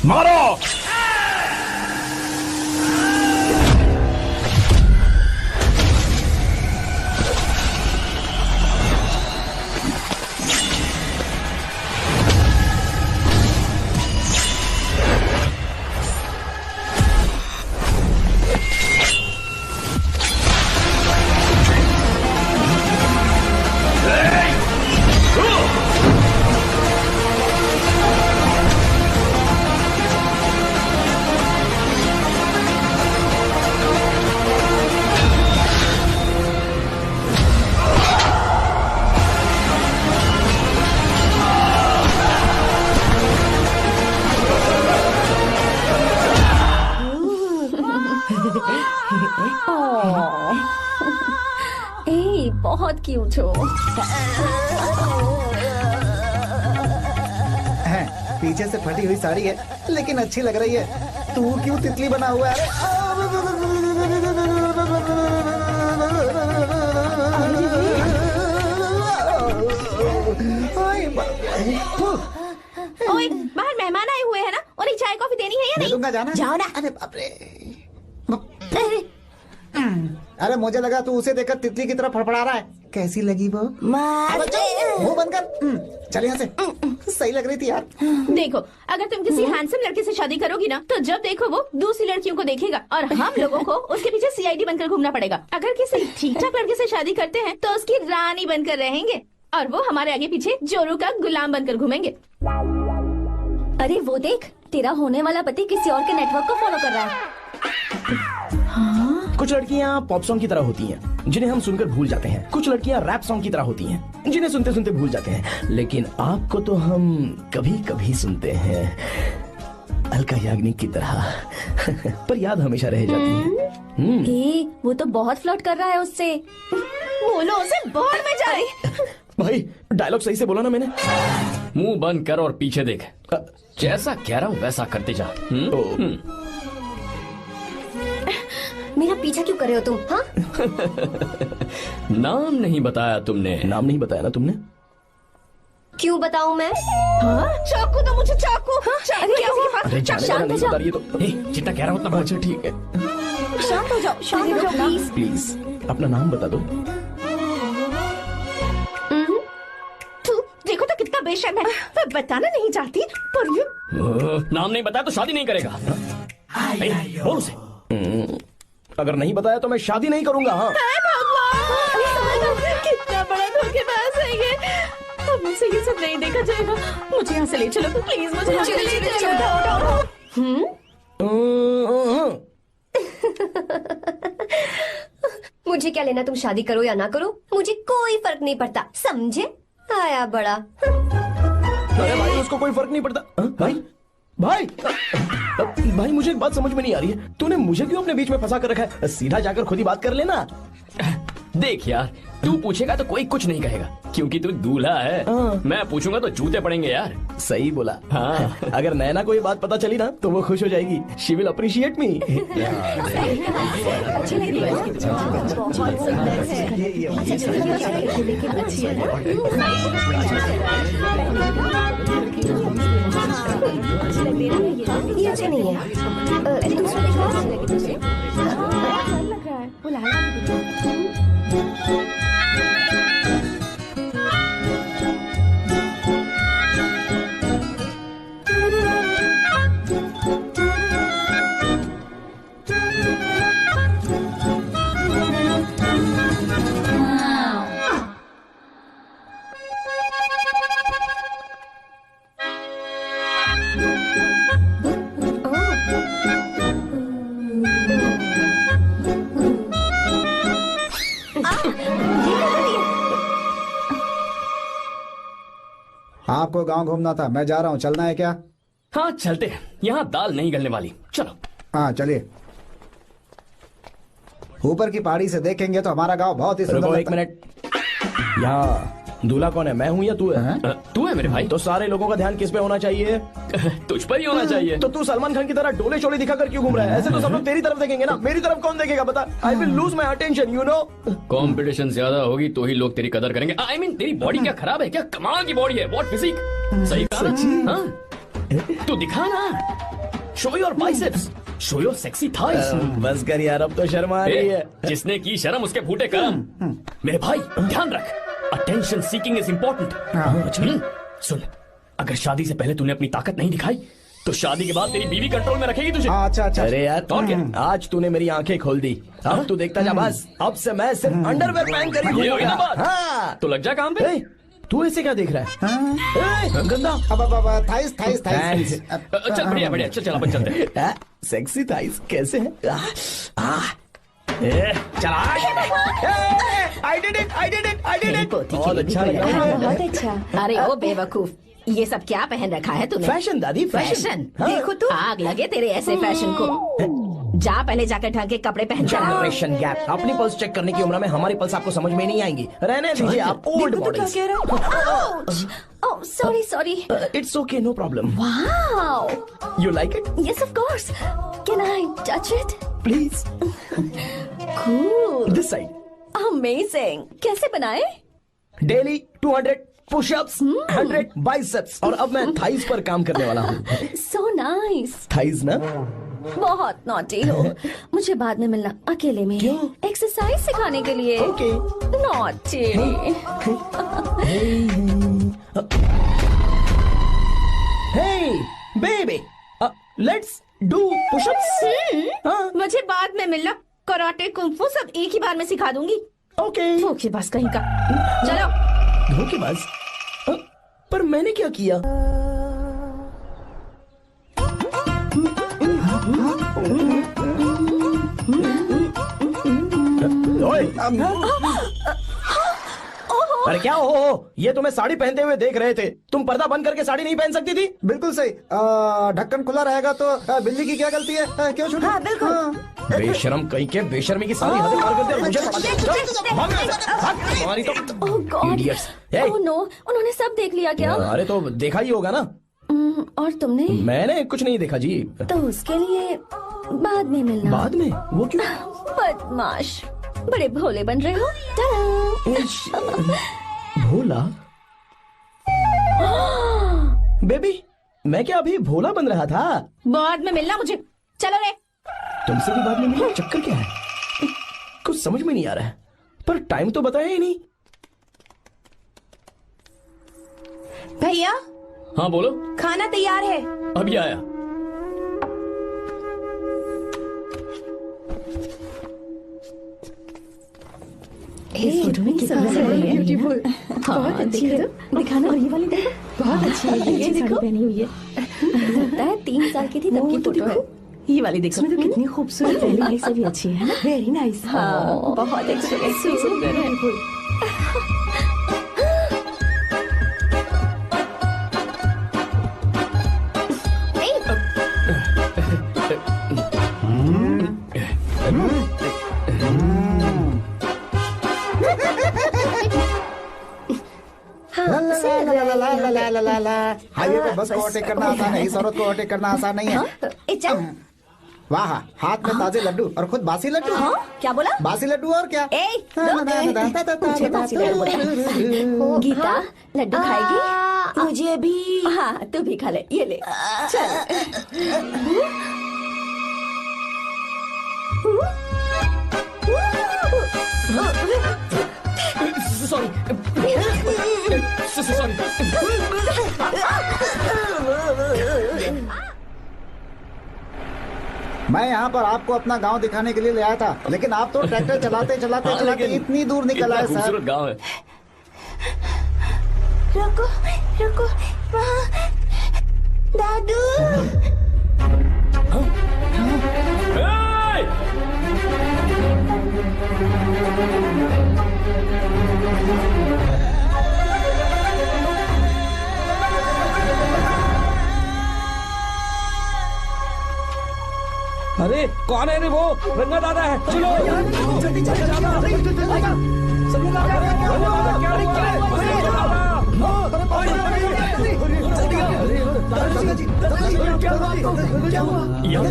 मारो। ए, बहुत क्यूट हो। पीछे से फटी हुई साड़ी है लेकिन अच्छी लग रही है। तू क्यों तितली बना हुआ है? ओए, बाहर मेहमान आए हुए हैं ना, उन्हें चाय कॉफी देनी है या नहीं? दूंगा, जाना। जाओ ना। अरे बाप रे। अरे मुझे लगा तू उसे देखकर तितली की तरह फड़फड़ा रहा है। कैसी लगी वो? मुंह बंद कर। चल यहाँ से। सही लग रही थी यार। देखो, अगर तुम किसी हैंडसम लड़के से शादी करोगी ना, तो जब देखो वो दूसरी लड़कियों को देखेगा और हम लोगों को उसके पीछे सीआईडी बनकर घूमना पड़ेगा। अगर किसी ठीक ठाक लड़के से शादी करते हैं तो उसकी रानी बनकर रहेंगे और वो हमारे आगे पीछे जोरू का गुलाम बनकर घूमेंगे। अरे वो देख, तेरा होने वाला पति किसी और के नेटवर्क को फॉलो कर रहा है। कुछ लड़कियाँ पॉप सॉन्ग की तरह होती हैं, जिन्हें हम सुनकर भूल जाते हैं। कुछ लड़कियाँ रैप सॉन्ग की तरह होती हैं, जिन्हें सुनते सुनते भूल जाते हैं। लेकिन आपको तो हम कभी कभी सुनते हैं, अलका याग्निक की तरह। पर याद हमेशा रह जाती है। ए, वो तो बहुत फ्लर्ट कर रहा है उससे। बोलो उसे बाहर में जाए। भाई डायलॉग सही से बोला ना मैंने। मुंह बंद कर और पीछे देख। जैसा कह रहा हूँ वैसा करते जा। मेरा पीछा क्यों कर रहे हो तुम? हाँ? नाम नहीं बताया तुमने। नाम नहीं बताया ना तुमने? क्यों बताऊं मैं? हाँ? चाकू तो मुझे चाकू। अरे क्या हुआ? अरे जाने वाला नहीं बता रही है तो। जितना कह रहा हूँ उतना। अच्छा ठीक है, शांत हो जाओ, शांत हो जाओ प्लीज। प्लीज अपना नाम बता दो। देखो तो कितना बेशर्म है। मैं बताना नहीं चाहती पर ये नाम नहीं बताया तो शादी नहीं करेगा। बोल उसे। अगर नहीं बताया तो मैं शादी नहीं करूंगा। हाँ कितना बड़ा धोखेबाज है ये। अब मुझसे ये सब नहीं देखा जाएगा। मुझे यहाँ से ले चलो प्लीज, मुझे यहाँ से ले चलो। मुझे क्या लेना तुम शादी करो या ना करो, मुझे कोई फर्क नहीं पड़ता, समझे? आया बड़ा। अरे भाई उसको कोई फर्क नहीं पड़ता। भाई भाई भाई मुझे एक बात समझ में नहीं आ रही है, तूने मुझे क्यों अपने बीच में फंसा कर रखा है? सीधा जाकर खुद ही बात कर लेना। देख यार, तू पूछेगा तो कोई कुछ नहीं कहेगा क्योंकि तू दूल्हा है। मैं पूछूंगा तो जूते पड़ेंगे यार। सही बोला। हाँ। अगर नैना को ये बात पता चली ना तो वो खुश हो जाएगी। शी विल अप्रिशिएट मी। ये अच्छा नहीं है। दूसरा आपको गांव घूमना था, मैं जा रहा हूँ, चलना है क्या? हाँ चलते हैं, यहाँ दाल नहीं गलने वाली। चलो। हाँ चलिए। ऊपर की पहाड़ी से देखेंगे तो हमारा गांव बहुत ही सुंदर रुको लगता एक मिनट। यहाँ दूल्हा कौन है, मैं हूँ या तू है? तू है मेरे भाई। तो सारे लोगों का ध्यान किस पे होना चाहिए? तुझ पर ही होना चाहिए। तो तू सलमान खान की तरह डोले शोले दिखाकर क्यों घूम रहा है? ऐसे तो सब लोग तेरी तरफ देखेंगे ना, मेरी तरफ कौन देखेगा बता? I will lose my attention, you know. Competition ज्यादा होगी तो ही लोग तेरी कदर करेंगे। आई मीन तेरी बॉडी क्या खराब है क्या? कमाल की बॉडी है, व्हाट फिजिक। सही कहा ना? हाँ? तू दिखा ना, show your biceps, show your sexy thighs. बस कर यार, अब तो शर्मा रही है। जिसने की शर्म उसके फूटे करम। मेरे भाई ध्यान रख, अटेंशन सीकिंग इज इम्पोर्टेंट। सुन, अगर शादी से पहले तूने अपनी ताकत नहीं दिखाई तो शादी के बाद तेरी बीवी कंट्रोल में रखेगी तुझे। अच्छा अच्छा। अरे यार, और क्या? आज तूने मेरी आंखें खोल दी। अब तू देखता जा बस, अब से मैं सिर्फ अंडरवेयर पहन कर ही ये हुई ना बात? हाँ। तो लग जा काम पे। ए, तू ऐसे क्या देख रहा है? ए, गंदा। अब थाइस थाइस थाइस। चल बढ़िया बढ़िया, चल अपन चलते हैं। सेक्सी थाइस कैसे है? चला। I did it, I did it, I did it. बहुत अच्छा लग रहा है। बहुत अच्छा। अरे ओ बेवकूफ, ये सब क्या पहन रखा है तूने? फैशन दादी, फैशन। हाँ। देखो तू, आग लगे तेरे ऐसे फैशन को। जा पहले जाकर ढंग के कपड़े पहन कर आ। Generation gap. अपनी पल्स चेक करने की उम्र में हमारी पल्स आपको समझ में नहीं आएंगी। रहने दीजिए, आप old models. Oh sorry sorry. It's okay, no problem. Wow, you like it? Yes of course. Can I touch it? Please. Cool, this side. Amazing. कैसे बनाए? डेली 200 पुशअप्स, 100 बाइसेप्स, और अब मैं थाइस पर काम करने वाला हूँ। So nice. थाइस ना? बहुत नॉटी हो। मुझे बाद में मिलना अकेले में। क्यों? एक्सरसाइज सिखाने के लिए। Okay. Naughty. Hey baby, let's do pushups. हाँ। मुझे बाद में मिलना। कराटे, कुंफू सब एक ही बार में सिखा दूंगी। ओके। धोखेबाज कहीं का। चलो। धोखेबाज? पर मैंने क्या किया? ओए! अरे क्या हो? ये तुम्हें साड़ी पहनते हुए देख रहे थे। तुम पर्दा बंद करके साड़ी नहीं पहन सकती थी? बिल्कुल सही। ढक्कन खुला रहेगा तो बिल्ली की क्या गलती है? क्यों छोटी? हाँ बिल्कुल। बेशरम कहीं के, बेशर्मी की सारी हदें पार करते मुझे पता चल। भाग यहाँ से, भाग। तुम्हारी तो oh God. Idiots. Hey. Oh no, उन्होंने सब देख लिया क्या? अरे तो देखा ही होगा ना। और तुमने? मैंने कुछ नहीं देखा जी। तो उसके लिए बाद में मिलना। बाद में? वो क्यों? बदमाश, बड़े भोले बन रहे हो। टाटा। भोला? बेबी, मैं क्या अभी भोला बन रहा था? बाद में मिलना मुझे। चलो रे। तुमसे भी बाद में मिलना? चक्कर क्या है? कुछ समझ में नहीं आ रहा है। पर टाइम तो बताया ही नहीं। भैया, हाँ बोलो। खाना तैयार है। अभी आया। इस फोटो में कितना ब्यूटीफुल। बहुत अच्छी है। दिखाना। और ये वाली देखो, बहुत अच्छी है। ये देखो, पहनी हुई है। लगता है 3 साल की थी तब की फोटो है। ये वाली देखो, इसमें तो कितनी खूबसूरत है। ये से भी अच्छी है ना? Very nice. हाँ, बहुत अच्छी है। ब्यूटीफुल। हाईवे पे बस को ओवरटेक करना आसान है, इस औरत को ओवरटेक करना आसान नहीं है। वाह, हाथ में ताजे लड्डू और खुद बासी लड्डू। हाँ, क्या बोला? बासी लड्डू और क्या? मुझे बासी लड्डू बोला। गीता, लड्डू खाएगी? मुझे भी। हाँ, तू भी खा ले। ये ले। Sorry sorry. मैं यहाँ पर आपको अपना गांव दिखाने के लिए ले आया था, लेकिन आप तो ट्रैक्टर चलाते चलाते चलाते इतनी दूर निकल आए सर। खूबसूरत गांव है। रुको रुको, वहाँ दादू। अरे कौन है रे? वो रंगा दादा है। चलो जल्दी चलो। यहाँ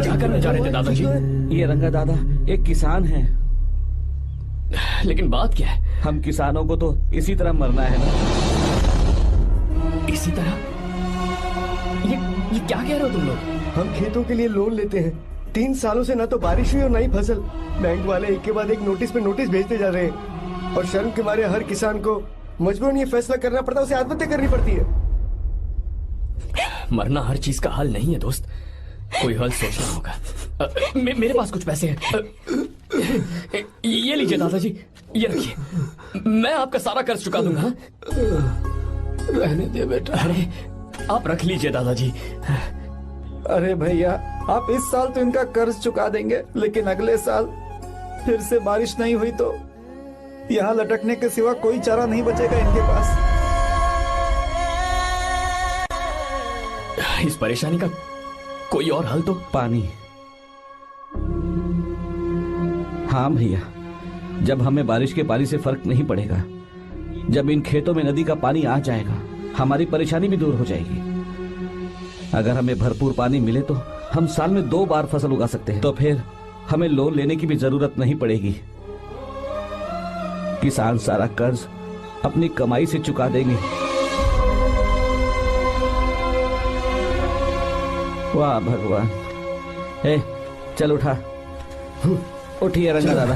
क्या करने जा रहे थे दादाजी? ये रंगा दादा एक किसान है। लेकिन बात क्या है? हम किसानों को तो इसी तरह मरना है ना। इसी तरह? ये क्या कह रहे हो तुम लोग? हम खेतों के लिए लोन लेते हैं। 3 सालों से ना तो बारिश हुई और ना ही फसल। बैंक वाले एक के बाद एक नोटिस पे नोटिस भेजते जा रहे हैं और शर्म के मारे हर किसान को मजबूरन ये फैसला करना पड़ता है, उसे आत्महत्या करनी पड़ती है। मरना हर चीज का हल नहीं है दोस्त, कोई हल सोचना होगा। मेरे पास कुछ पैसे हैं। ये लीजिए दादाजी, ये रखिए, मैं आपका सारा कर्ज चुका दूंगा। रहने दे बेटा। अरे आप रख लीजिए दादाजी। अरे भैया, आप इस साल तो इनका कर्ज चुका देंगे, लेकिन अगले साल फिर से बारिश नहीं हुई तो यहाँ लटकने के सिवा कोई चारा नहीं बचेगा इनके पास। इस परेशानी का कोई और हल तो? पानी। हाँ भैया, जब हमें बारिश के पानी से फर्क नहीं पड़ेगा, जब इन खेतों में नदी का पानी आ जाएगा, हमारी परेशानी भी दूर हो जाएगी। अगर हमें भरपूर पानी मिले तो हम साल में 2 बार फसल उगा सकते हैं। तो फिर हमें लोन लेने की भी जरूरत नहीं पड़ेगी। किसान सारा कर्ज अपनी कमाई से चुका देंगे। वाह भगवान। चल उठा, उठिए रंगा दादा।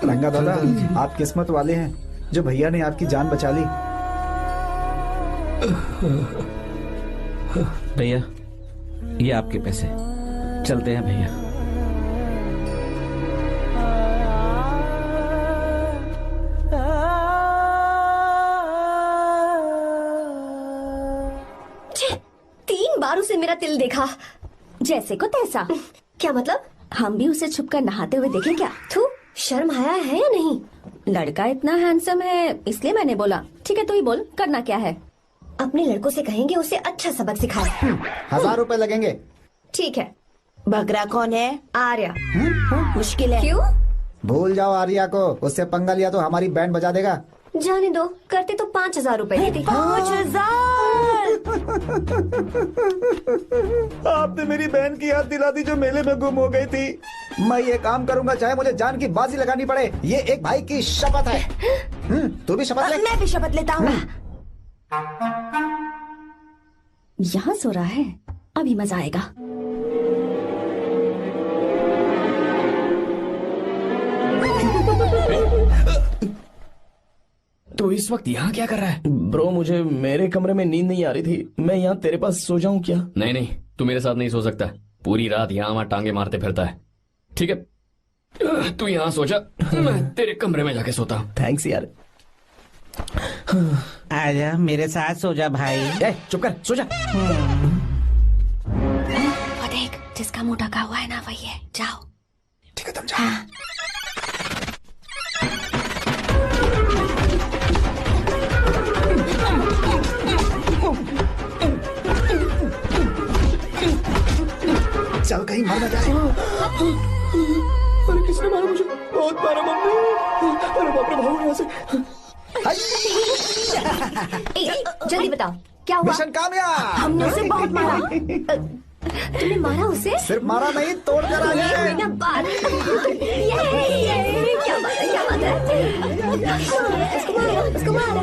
रंगा दादा, आप किस्मत वाले हैं जो भैया ने आपकी जान बचा ली। भैया ये आपके पैसे, चलते हैं भैया। उसे मेरा तिल देखा, जैसे को तैसा। क्या मतलब? हम भी उसे छुपकर नहाते हुए देखें क्या? थू, शर्म आया है या नहीं? लड़का इतना हैंडसम है इसलिए मैंने बोला। ठीक है तू ही बोल, करना क्या है? अपने लड़कों से कहेंगे उसे अच्छा सबक सिखाए। 1000 रुपए लगेंगे। ठीक है। बगरा कौन है? आर्या। मुश्किल है। क्यों? भूल जाओ आर्या को, उससे पंगा लिया तो हमारी बैंड बजा देगा। जाने दो, करते तो 5000 रुपए देते। 5000? आपने मेरी बहन की याद दिला दी जो मेले में गुम हो गई थी। मैं ये काम करूंगा चाहे मुझे जान की बाजी लगानी पड़े। ये एक भाई की शपथ है। तू भी शपथ ले। मैं भी शपथ लेता हूँ। यहाँ सो रहा है, अभी मजा आएगा। तो इस वक्त यहाँ क्या कर रहा है? ब्रो, मुझे मेरे कमरे में नींद नहीं आ रही थी। मैं यहाँ तेरे पास सो जाऊं क्या? नहीं नहीं, तू मेरे साथ नहीं सो सकता। पूरी रात यहाँ वहाँ टांगे मारते फिरता है। ठीक है, तू यहाँ सो जा, मैं तेरे कमरे में जाके सोता हूँ। थैंक्स यार। आजा मेरे साथ सो जा भाई। चुप कर, सो जा। वो देख, जिसका मुंह ढका हुआ है ना वही है। जाओ। ठीक है, तुम जाओ। चल कहीं मर न जाए। अरे किसने मारा मुझे? बहुत मारा मम्मी। अरे बाप रे, भागो यहाँ से। जल्दी बताओ क्या हुआ? मिशन कामयाब। हमने उसे बहुत मारा। तुमने मारा उसे? सिर्फ मारा नहीं, तोड़ कर आ गए। क्या बात है, क्या बात है। उसको मारो।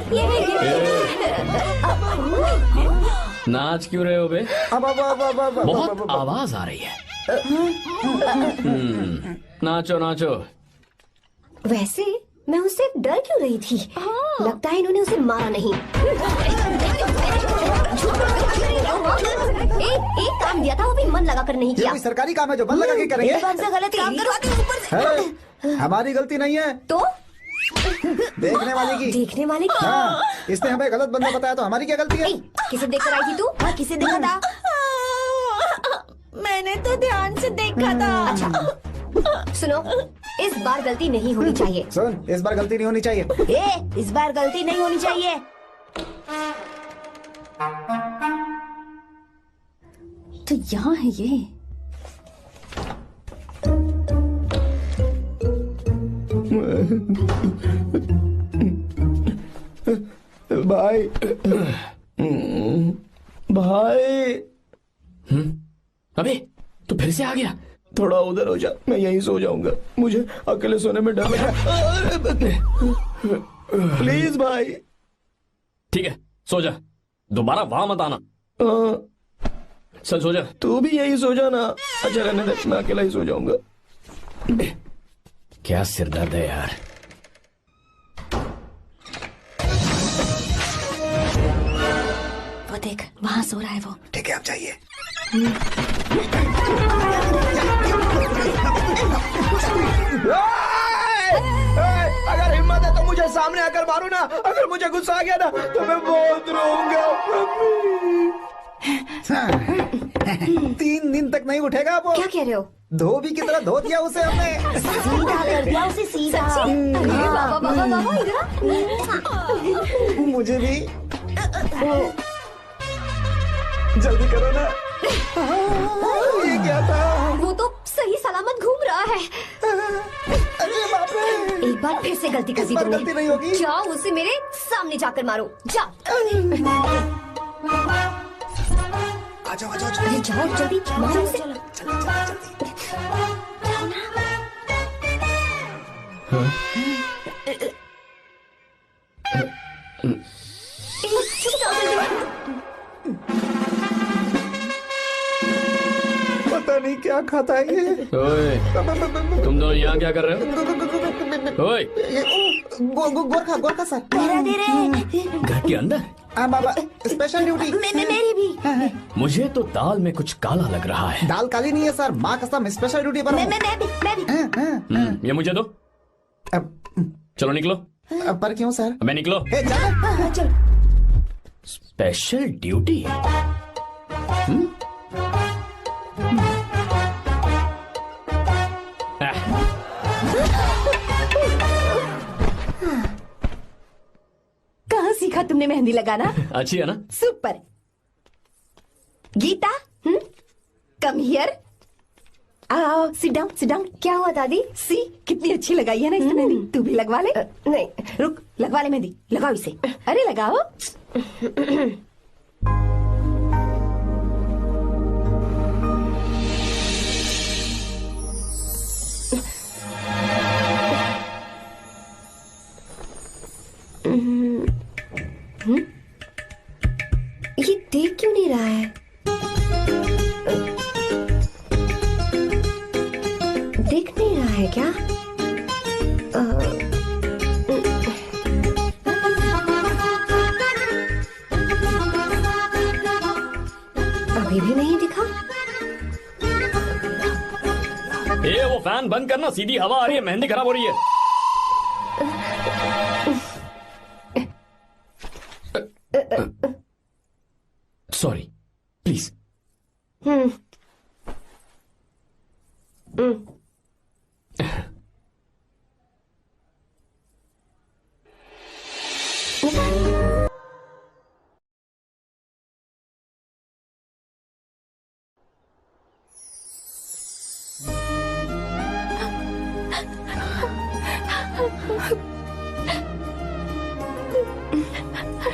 नाच क्यों रहे हो बे? अब बहुत आवाज आ रही है। नाचो नाचो। वैसे मैं उससे डर क्यों रही थी? लगता है इन्होंने उसे मारा नहीं। एक काम दिया था वो भी मन लगाकर नहीं ये किया। कोई सरकारी काम है जो मन लगा के करेंगे? एकदम से गलत काम करो। हमारी गलती नहीं है, तो देखने वाले की। देखने वाले की? हाँ, इसने हमें गलत बंदा बताया तो हमारी क्या गलती है? किसे देखकर आई थी तू? हाँ, किसे देखा था? मैंने तो ध्यान से देखा था। अच्छा सुनो, इस बार गलती नहीं होनी चाहिए। सुन, इस बार गलती नहीं होनी चाहिए। इस बार गलती नहीं होनी चाहिए। तो यहाँ है ये। भाई अबे तू फिर से आ गया। थोड़ा उधर हो जा, मैं यहीं सो जाऊंगा, मुझे अकेले सोने में डर लग रहा। प्लीज भाई। ठीक है सो जा, दोबारा वहां मत आना। चल सो जा। तू भी यहीं सो जा ना। अच्छा रहने दे, मैं अकेला ही सो जाऊंगा। क्या सिरदर्द है यार। वो देख वहाँ सो रहा है वो। ठीक है आप जाइए। अगर हिम्मत है तो मुझे सामने आकर मारो ना। अगर मुझे गुस्सा आ गया ना तो मैं बहुत रोऊंगा। 3 दिन तक नहीं उठेगा वो। क्या कह रहे हो? धोबी की तरह धो दिया उसे हमने। सीधा कर दिया उसे, सीधा। बाबा बाबा बाबा इधर। मुझे भी जल्दी करो ना। ये क्या था? वो तो सही सलामत घूम रहा है। अरे बाप रे। एक बार फिर से गलती कर इस दी बार तुमने। गलती नहीं होगी। जाओ उसे मेरे सामने जाकर मारो, जाओ। आ जाओ आ जाओ। अरे जाओ जल्दी मारो उसे। पता नहीं क्या खाता है ये। ओए, तुम दोनों यहाँ क्या कर रहे हो? ओए, गोरखा गोरखा सर। मेरा दे रहे। घर के अंदर? हाँ बाबा, स्पेशल ड्यूटी। मेरी भी। मुझे तो दाल में कुछ काला लग रहा है। दाल काली नहीं है सर, माँ कसम स्पेशल ड्यूटी पर हूँ। मैं भी। ये मुझे दो। चलो निकलो। पर क्यों सर? मैं निकलो। ए, जाओ। चल। Special duty? कहाँ सीखा तुमने मेहंदी लगाना? अच्छी है ना? सुपर। Geeta, come here. आओ, सिट डाउन, सिट डाउन। क्या हुआ दादी? सी कितनी अच्छी लगाई है ना इसने मेहंदी। तू भी लगवा ले। नहीं। रुक, लगवा ले मेहंदी, लगाओ इसे। अरे लगाओ। ये देख क्यों नहीं रहा है? देख नहीं रहा है क्या? अभी भी नहीं दिखा। वो फैन बंद करना, सीधी हवा आ रही है, मेहंदी खराब हो रही है। Sorry, please.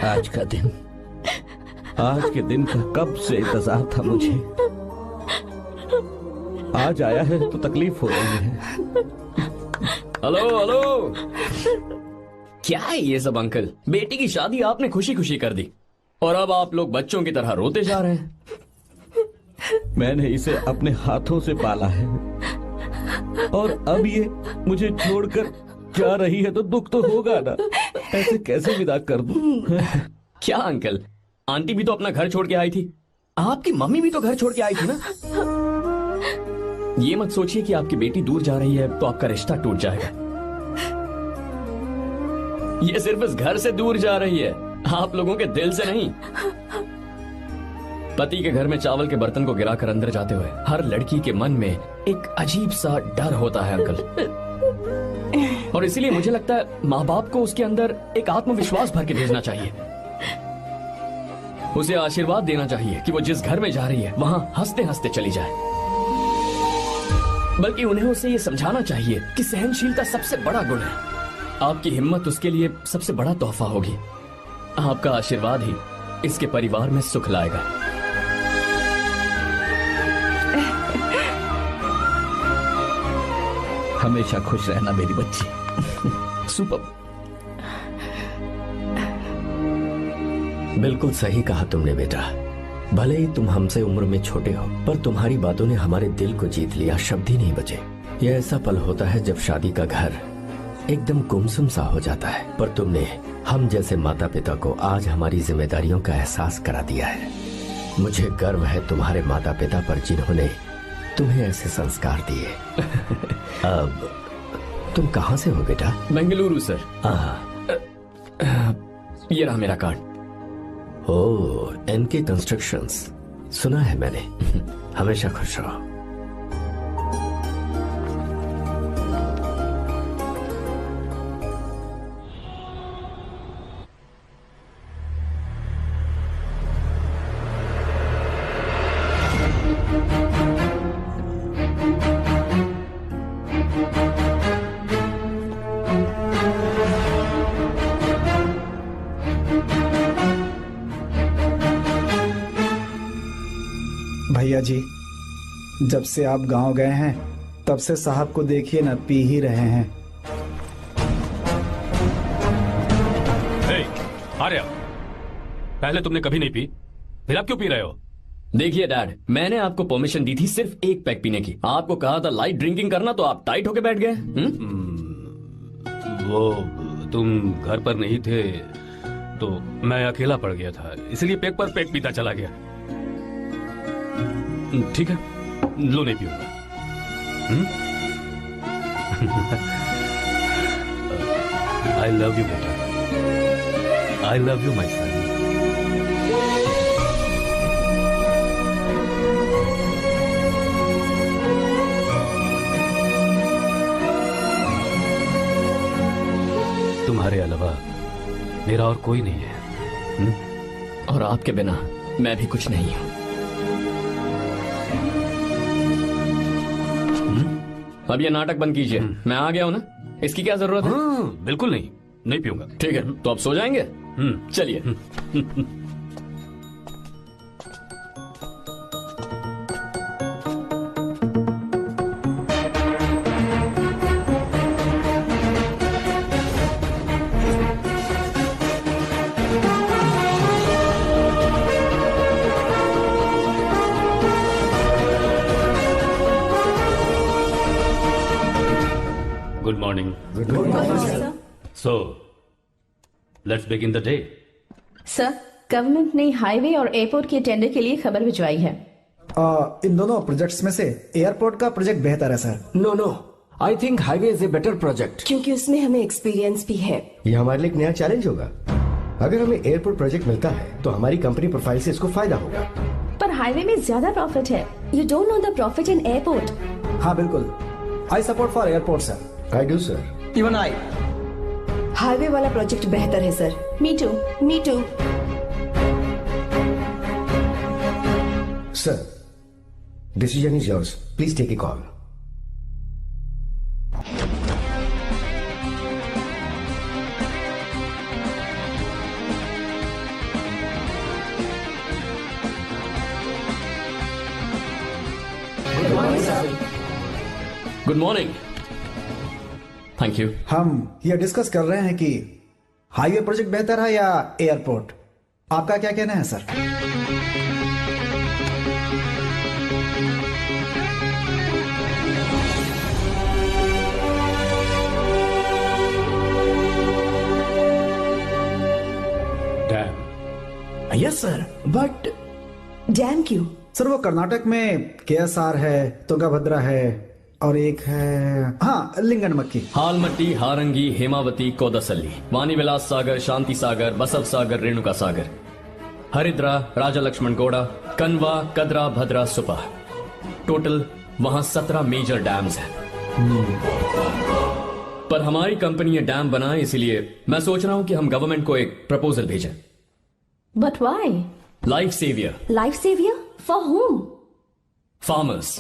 आज का दिन, आज के दिन का कब से इंतजार था मुझे। आज आया है तो तकलीफ हो रही है। हेलो हेलो, क्या है ये सब अंकल? बेटी की शादी आपने खुशी खुशी कर दी और अब आप लोग बच्चों की तरह रोते जा रहे हैं। मैंने इसे अपने हाथों से पाला है और अब ये मुझे छोड़कर जा रही है तो दुख तो होगा ना। ऐसे कैसे विदा कर दूं? क्या अंकल, आंटी भी तो अपना घर छोड़ के आई थी, आपकी मम्मी भी तो घर छोड़ के आई थी ना। ये मत सोचिए कि आपकी बेटी दूर जा रही है तो आपका रिश्ता टूट जाएगा। ये सिर्फ इस घर से दूर जा रही है, आप लोगों के दिल से नहीं। पति के घर में चावल के बर्तन को गिराकर अंदर जाते हुए हर लड़की के मन में एक अजीब सा डर होता है अंकल, और इसीलिए मुझे लगता है माँ बाप को उसके अंदर एक आत्मविश्वास भर के भेजना चाहिए। उसे आशीर्वाद देना चाहिए कि वो जिस घर में जा रही है वहां हंसते हंसते चली जाए। बल्कि उन्हें उसे ये समझाना चाहिए कि सहनशीलता सबसे बड़ा गुण है। आपकी हिम्मत उसके लिए सबसे बड़ा तोहफा होगी। आपका आशीर्वाद ही इसके परिवार में सुख लाएगा। हमेशा खुश रहना मेरी बच्ची। सुपर। बिल्कुल सही कहा तुमने बेटा। भले ही तुम हमसे उम्र में छोटे हो, पर तुम्हारी बातों ने हमारे दिल को जीत लिया, शब्द ही नहीं बचे। यह ऐसा पल होता है जब शादी का घर एकदम गुमसुम सा हो जाता है, पर तुमने हम जैसे माता पिता को आज हमारी जिम्मेदारियों का एहसास करा दिया है। मुझे गर्व है तुम्हारे माता पिता पर जिन्होंने तुम्हें ऐसे संस्कार दिए। अब तुम कहाँ से हो बेटा? बेंगलुरु सर। ये रहा मेरा कार्ड। ओह, एनके कंस्ट्रक्शंस, सुना है मैंने। हमेशा खुश रहो। भैया जी, जब से आप गांव गए हैं तब से साहब को देखिए ना, पी ही रहे हैं। आर्या, पहले तुमने कभी नहीं पी, फिर आप क्यों पी रहे हो? देखिए डैड, मैंने आपको परमिशन दी थी सिर्फ एक पैक पीने की। आपको कहा था लाइट ड्रिंकिंग करना, तो आप टाइट होके बैठ गए। वो तुम घर पर नहीं थे तो मैं अकेला पड़ गया था, इसलिए पेक पर पेक पीता चला गया। ठीक है, लो नहीं पीऊंगा। आई लव यू बेटा, आई लव यू माई सन। तुम्हारे अलावा मेरा और कोई नहीं है। और आपके बिना मैं भी कुछ नहीं हूं। अब ये नाटक बंद कीजिए। मैं आ गया हूं ना, इसकी क्या जरूरत है? बिल्कुल नहीं, नहीं पीऊंगा। ठीक है, तो आप सो जाएंगे? चलिए। Good morning. Good morning, sir. So, let's begin the day. Sir, government ने हाईवे और एयरपोर्ट के टेंडर के लिए खबर भिजवाई है। इन दोनों प्रोजेक्ट्स में से एयरपोर्ट का प्रोजेक्ट बेहतर है sir. No no, I think highway is a better project, क्योंकि उसमें हमें एक्सपीरियंस भी है। ये हमारे लिए एक नया चैलेंज होगा। अगर हमें एयरपोर्ट प्रोजेक्ट मिलता है तो हमारी कंपनी प्रोफाइल से इसको फायदा होगा। पर हाईवे में ज्यादा प्रॉफिट है। You don't know the profit in airport. हाँ बिल्कुल, I support for airport sir. I do sir. Even I. Highway वाला प्रोजेक्ट बेहतर है sir. Me too, me too. Sir, decision is yours, please take a call. Good morning. Thank you. हम ये discuss कर रहे हैं कि हाईवे प्रोजेक्ट बेहतर है या एयरपोर्ट। आपका क्या कहना है sir? Dam. Yes sir, but dam क्यों? सर वो कर्नाटक में केएसआर है, तुंगाभद्रा है और एक है हाँ लिंगन मक्की। हालमट्टी, हारंगी, हेमावती, कोदसल्ली, वानी विलास सागर, शांति सागर, बसव सागर, रेणुका सागर, हरिद्रा, राजा लक्ष्मण गौड़ा, कनवा, कदरा, भद्रा, सुपा। टोटल वहां 17 मेजर डैम्स हैं। पर हमारी कंपनी ये डैम बनाए, इसलिए मैं सोच रहा हूं कि हम गवर्नमेंट को एक प्रपोजल भेजें। But why? Life saviour. Life saviour for home? Farmers.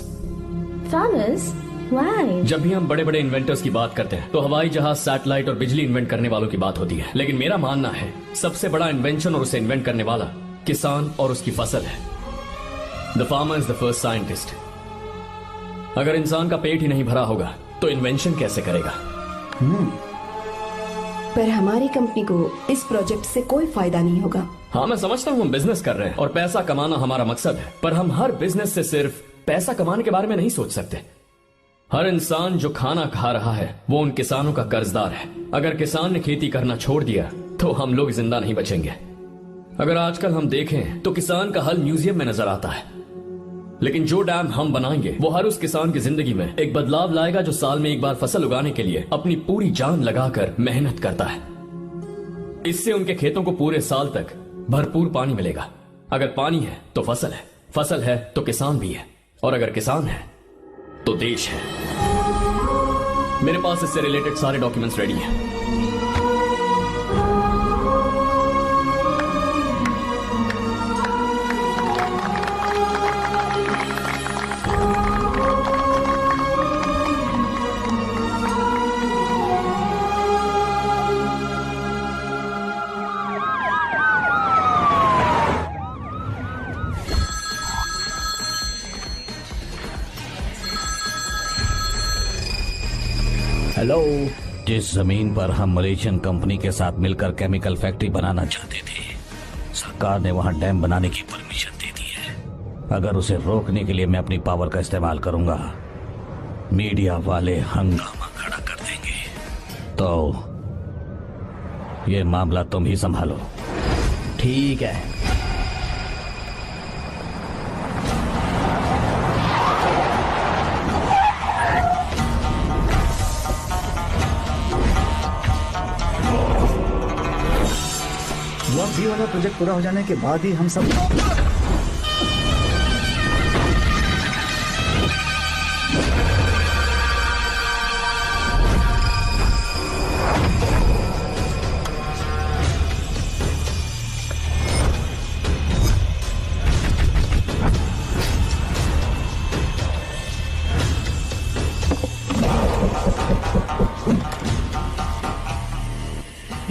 Farmers? Why? जब भी हम बड़े बड़े इन्वेंटर्स की बात करते हैं तो हवाई जहाज, सैटेलाइट और बिजली इन्वेंट करने वालों की बात होती है, लेकिन मेरा मानना है सबसे बड़ा इन्वेंशन और उसे इन्वेंट करने वाला किसान और उसकी फसल है। The farmer is the first scientist. अगर इंसान का पेट ही नहीं भरा होगा तो इन्वेंशन कैसे करेगा? पर हमारी कंपनी को इस प्रोजेक्ट से कोई फायदा नहीं होगा। हाँ, मैं समझता हूँ हम बिजनेस कर रहे हैं और पैसा कमाना हमारा मकसद है, पर हम हर बिजनेस से सिर्फ पैसा कमाने के बारे में नहीं सोच सकते। हर इंसान जो खाना खा रहा है वो उन किसानों का कर्जदार है। अगर किसान ने खेती करना छोड़ दिया तो हम लोग जिंदा नहीं बचेंगे। अगर आजकल हम देखें तो किसान का हल म्यूजियम में नजर आता है, लेकिन जो डैम हम बनाएंगे वो हर उस किसान की जिंदगी में एक बदलाव लाएगा जो साल में एक बार फसल उगाने के लिए अपनी पूरी जान लगाकर मेहनत करता है। इससे उनके खेतों को पूरे साल तक भरपूर पानी मिलेगा। अगर पानी है तो फसल है, फसल है तो किसान भी है, और अगर किसान है तो देश है। मेरे पास इससे रिलेटेड सारे डॉक्यूमेंट्स रेडी हैं। हेलो। जिस जमीन पर हम मलेशियन कंपनी के साथ मिलकर केमिकल फैक्ट्री बनाना चाहते थे, सरकार ने वहां डैम बनाने की परमिशन दे दी है। अगर उसे रोकने के लिए मैं अपनी पावर का इस्तेमाल करूंगा, मीडिया वाले हंगामा खड़ा कर देंगे। तो ये मामला तुम ही संभालो। ठीक है। ब्लॉक बी वाला प्रोजेक्ट पूरा हो जाने के बाद ही हम सब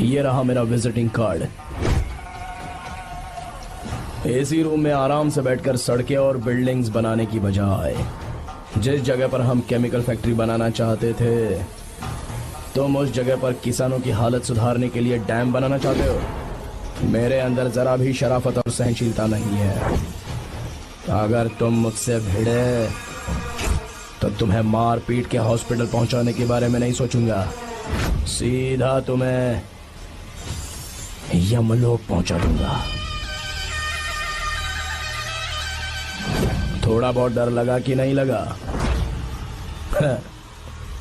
ये रहा मेरा विजिटिंग कार्ड। एसी रूम में आराम से बैठकर सड़कें और बिल्डिंग्स बनाने की बजाय जिस जगह पर हम केमिकल फैक्ट्री बनाना चाहते थे, तुम उस जगह पर किसानों की हालत सुधारने के लिए डैम बनाना चाहते हो। मेरे अंदर जरा भी शराफत और सहनशीलता नहीं है। अगर तुम मुझसे भिड़े तो तुम्हें मार पीट के हॉस्पिटल पहुंचाने के बारे में नहीं सोचूंगा, सीधा तुम्हें यमलोक पहुंचा दूंगा। थोड़ा बहुत डर लगा कि नहीं लगा?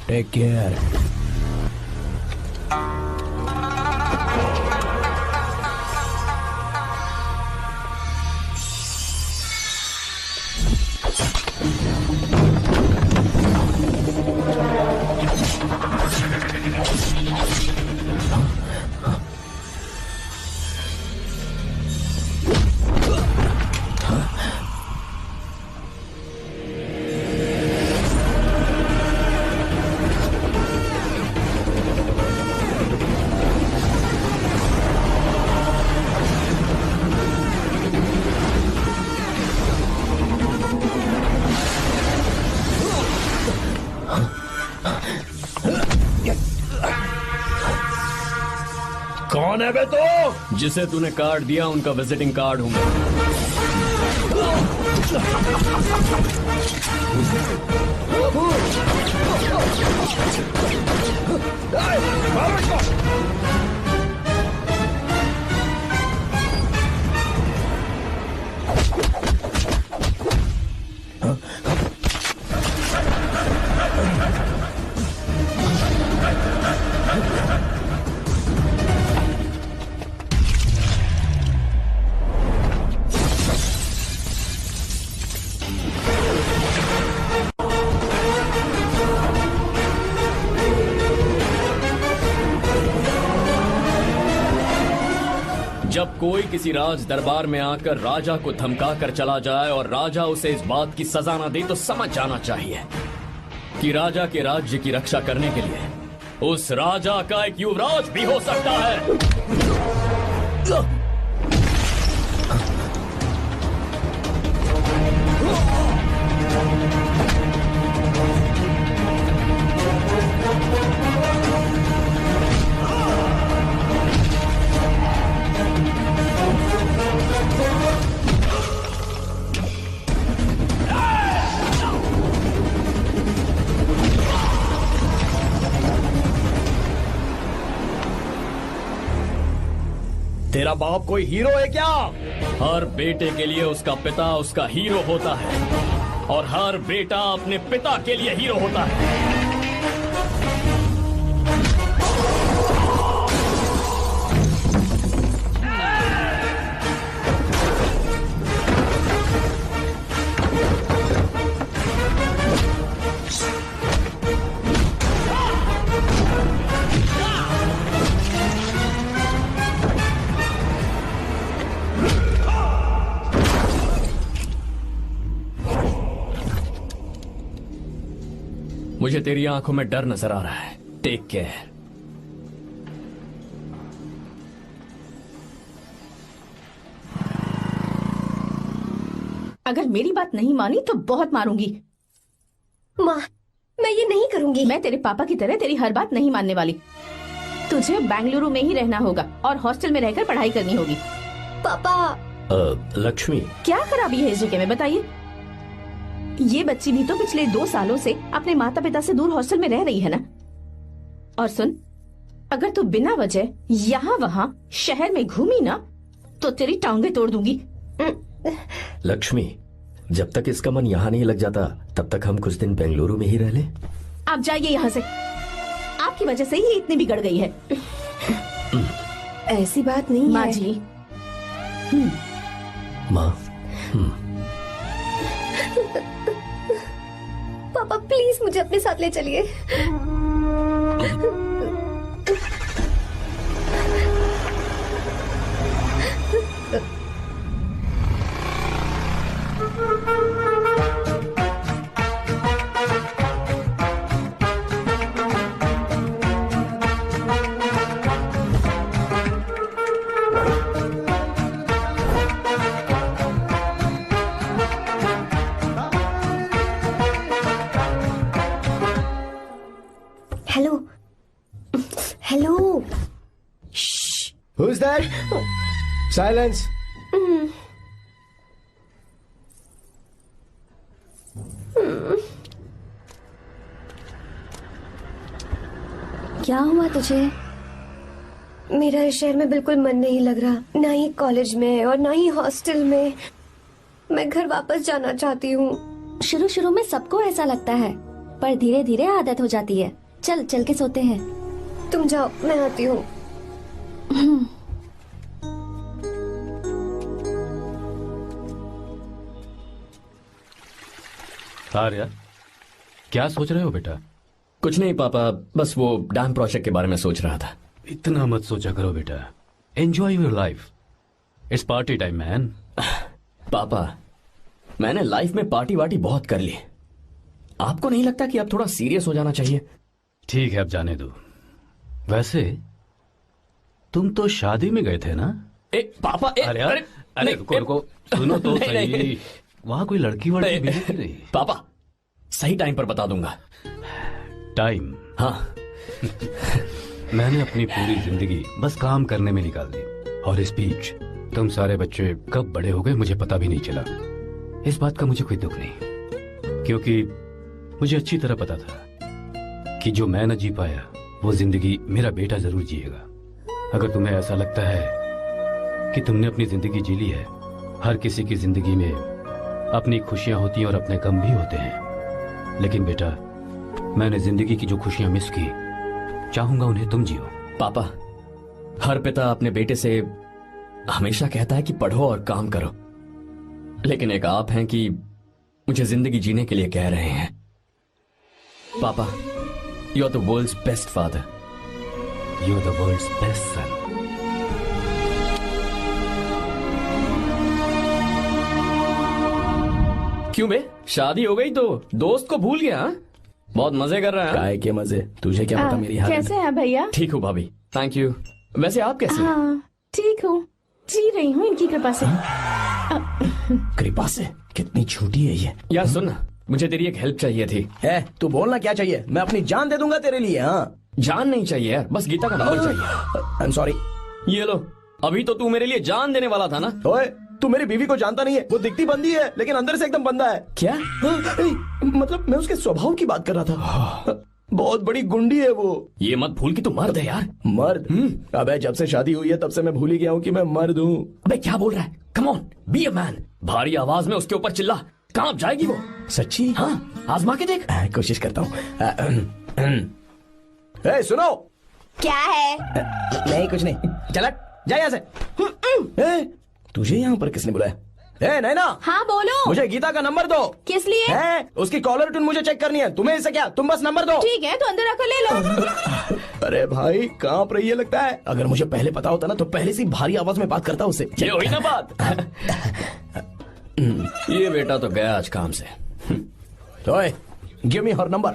Take care. कौन है बे तो? जिसे तूने कार्ड दिया उनका विजिटिंग कार्ड हूं मैं। जब कोई किसी राज दरबार में आकर राजा को धमका कर चला जाए और राजा उसे इस बात की सजा न दे, तो समझ जाना चाहिए कि राजा के राज्य की रक्षा करने के लिए उस राजा का एक युवराज भी हो सकता है। तेरा बाप कोई हीरो है क्या? हर बेटे के लिए उसका पिता उसका हीरो होता है और हर बेटा अपने पिता के लिए हीरो होता है। मुझे तेरी आंखों में डर नजर आ रहा है। Take care. अगर मेरी बात नहीं मानी तो बहुत मारूंगी। माँ, मैं ये नहीं करूंगी। मैं तेरे पापा की तरह तेरी हर बात नहीं मानने वाली। तुझे बेंगलुरु में ही रहना होगा और हॉस्टल में रहकर पढ़ाई करनी होगी। पापा। लक्ष्मी, क्या खराबी है इस जगह में बताइए? ये बच्ची भी तो पिछले 2 सालों से अपने माता पिता से दूर हॉस्टल में रह रही है ना। और सुन, अगर तू बिना वजह यहाँ वहाँ शहर में घूमी ना तो तेरी टांगें तोड़ दूंगी। लक्ष्मी, जब तक इसका मन यहाँ नहीं लग जाता तब तक हम कुछ दिन बेंगलुरु में ही रह लें। आप जाइए यहाँ से। आपकी वजह से ही इतनी बिगड़ गई है। ऐसी बात नहीं माँ है। जी। माँ। पापा प्लीज मुझे अपने साथ ले चलिए। Hello hello. Who's that? Silence. क्या हुआ तुझे? मेरा इस शहर में बिल्कुल मन नहीं लग रहा, ना ही कॉलेज में और ना ही हॉस्टल में। मैं घर वापस जाना चाहती हूँ। शुरू शुरू में सबको ऐसा लगता है, पर धीरे धीरे आदत हो जाती है। चल चल के सोते हैं। तुम जाओ, मैं आती हूँ। आर्या, क्या सोच रहे हो बेटा? कुछ नहीं पापा, बस वो डैम प्रोजेक्ट के बारे में सोच रहा था। इतना मत सोचा करो बेटा। Enjoy your life. It's party time man. पापा, मैंने लाइफ में पार्टी वार्टी बहुत कर ली। आपको नहीं लगता कि अब थोड़ा सीरियस हो जाना चाहिए? ठीक है, अब जाने दो। वैसे तुम तो शादी में गए थे ना? पापा, अरे रुको, सुनो तो सही। वहां कोई लड़की वड़की मिली थी नहीं? पापा, सही टाइम पर बता दूंगा। टाइम? हाँ। मैंने अपनी पूरी जिंदगी बस काम करने में निकाल दी, और इस बीच तुम सारे बच्चे कब बड़े हो गए मुझे पता भी नहीं चला। इस बात का मुझे कोई दुख नहीं, क्योंकि मुझे अच्छी तरह पता था कि जो मैं न जी पाया वो जिंदगी मेरा बेटा जरूर जिएगा। अगर तुम्हें ऐसा लगता है कि तुमने अपनी जिंदगी जी ली है, हर किसी की जिंदगी में अपनी खुशियां होती हैं और अपने गम भी होते हैं, लेकिन बेटा मैंने जिंदगी की जो खुशियां मिस की, चाहूंगा उन्हें तुम जियो। पापा, हर पिता अपने बेटे से हमेशा कहता है कि पढ़ो और काम करो, लेकिन एक आप हैं कि मुझे जिंदगी जीने के लिए कह रहे हैं। पापा, you are the world's best father. You are the world's best son. क्यों बे, शादी हो गई तो दोस्त को भूल गया? बहुत मजे कर रहा है। काय के मजे, तुझे क्या पता मेरी हालत। कैसे है भैया? ठीक हूँ भाभी, थैंक यू। वैसे आप कैसे हैं? हाँ ठीक हूँ, जी रही हूँ इनकी कृपा से। कृपा से? कितनी झूठी है ये। यार सुन ना, मुझे तेरी एक हेल्प चाहिए थी। है, तू बोलना क्या चाहिए? मैं अपनी जान दे दूंगा तेरे लिए। हाँ, जान नहीं चाहिए यार, बस गीता का नंबर चाहिए। I am sorry. ये लो, अभी तो तू मेरे लिए जान देने वाला था ना। ओए, तू मेरी बीवी को जानता नहीं है। वो दिखती बंदी है लेकिन अंदर से एकदम बंदा है। क्या? मतलब मैं उसके स्वभाव की बात कर रहा था। बहुत बड़ी गुंडी है वो। ये मत भूल कि तू मर्द है यार। मर्द? अबे जब से शादी हुई है तब से मैं भूल ही गया हूँ कि मैं मर्द हूँ। अबे क्या बोल रहा है? Come on, be a man. भारी आवाज में उसके ऊपर चिल्ला, कांप जाएगी वो। सच्ची? हाँ, आजमा के देख। कोशिश करता हूँ। सुनो। क्या है? नहीं कुछ नहीं, चल जा यहाँ से। तुझे यहाँ पर किसने बुलाया? नैना। हाँ बोलो। मुझे गीता का नंबर दो। किस लिए? उसकी कॉलर ट्यून मुझे चेक करनी है। तुम्हें इससे क्या, तुम बस नंबर दो। ठीक है तो अंदर आकर ले लो। अरे भाई कांप रही है लगता है। अगर मुझे पहले पता होता ना तो पहले से भारी आवाज में बात करता उससे। ये हुई ना बात। ये बेटा तो गया आज काम से। गिव मी हर नंबर।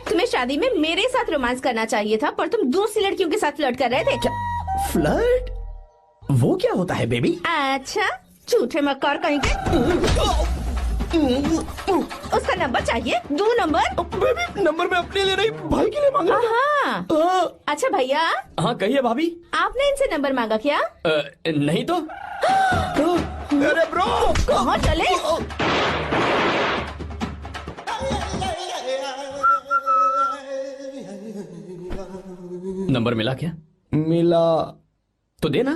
तुम्हें शादी में मेरे साथ रोमांस करना चाहिए था, पर तुम दूसरी लड़कियों के साथ फ्लर्ट कर रहे थे। क्या फ्लर्ट? वो क्या होता है बेबी? अच्छा, झूठे मक्कार कहीं के। उसका नंबर चाहिए? दो नंबर। बेबी नंबर मैं अपने लिए नहीं भाई के लिए मांगा। हाँ। अच्छा भैया। हाँ कहिए भाभी। आपने इनसे नंबर मांगा क्या? नहीं तो। अरे ब्रो कहाँ चले? नंबर मिला क्या? मिला तो देना।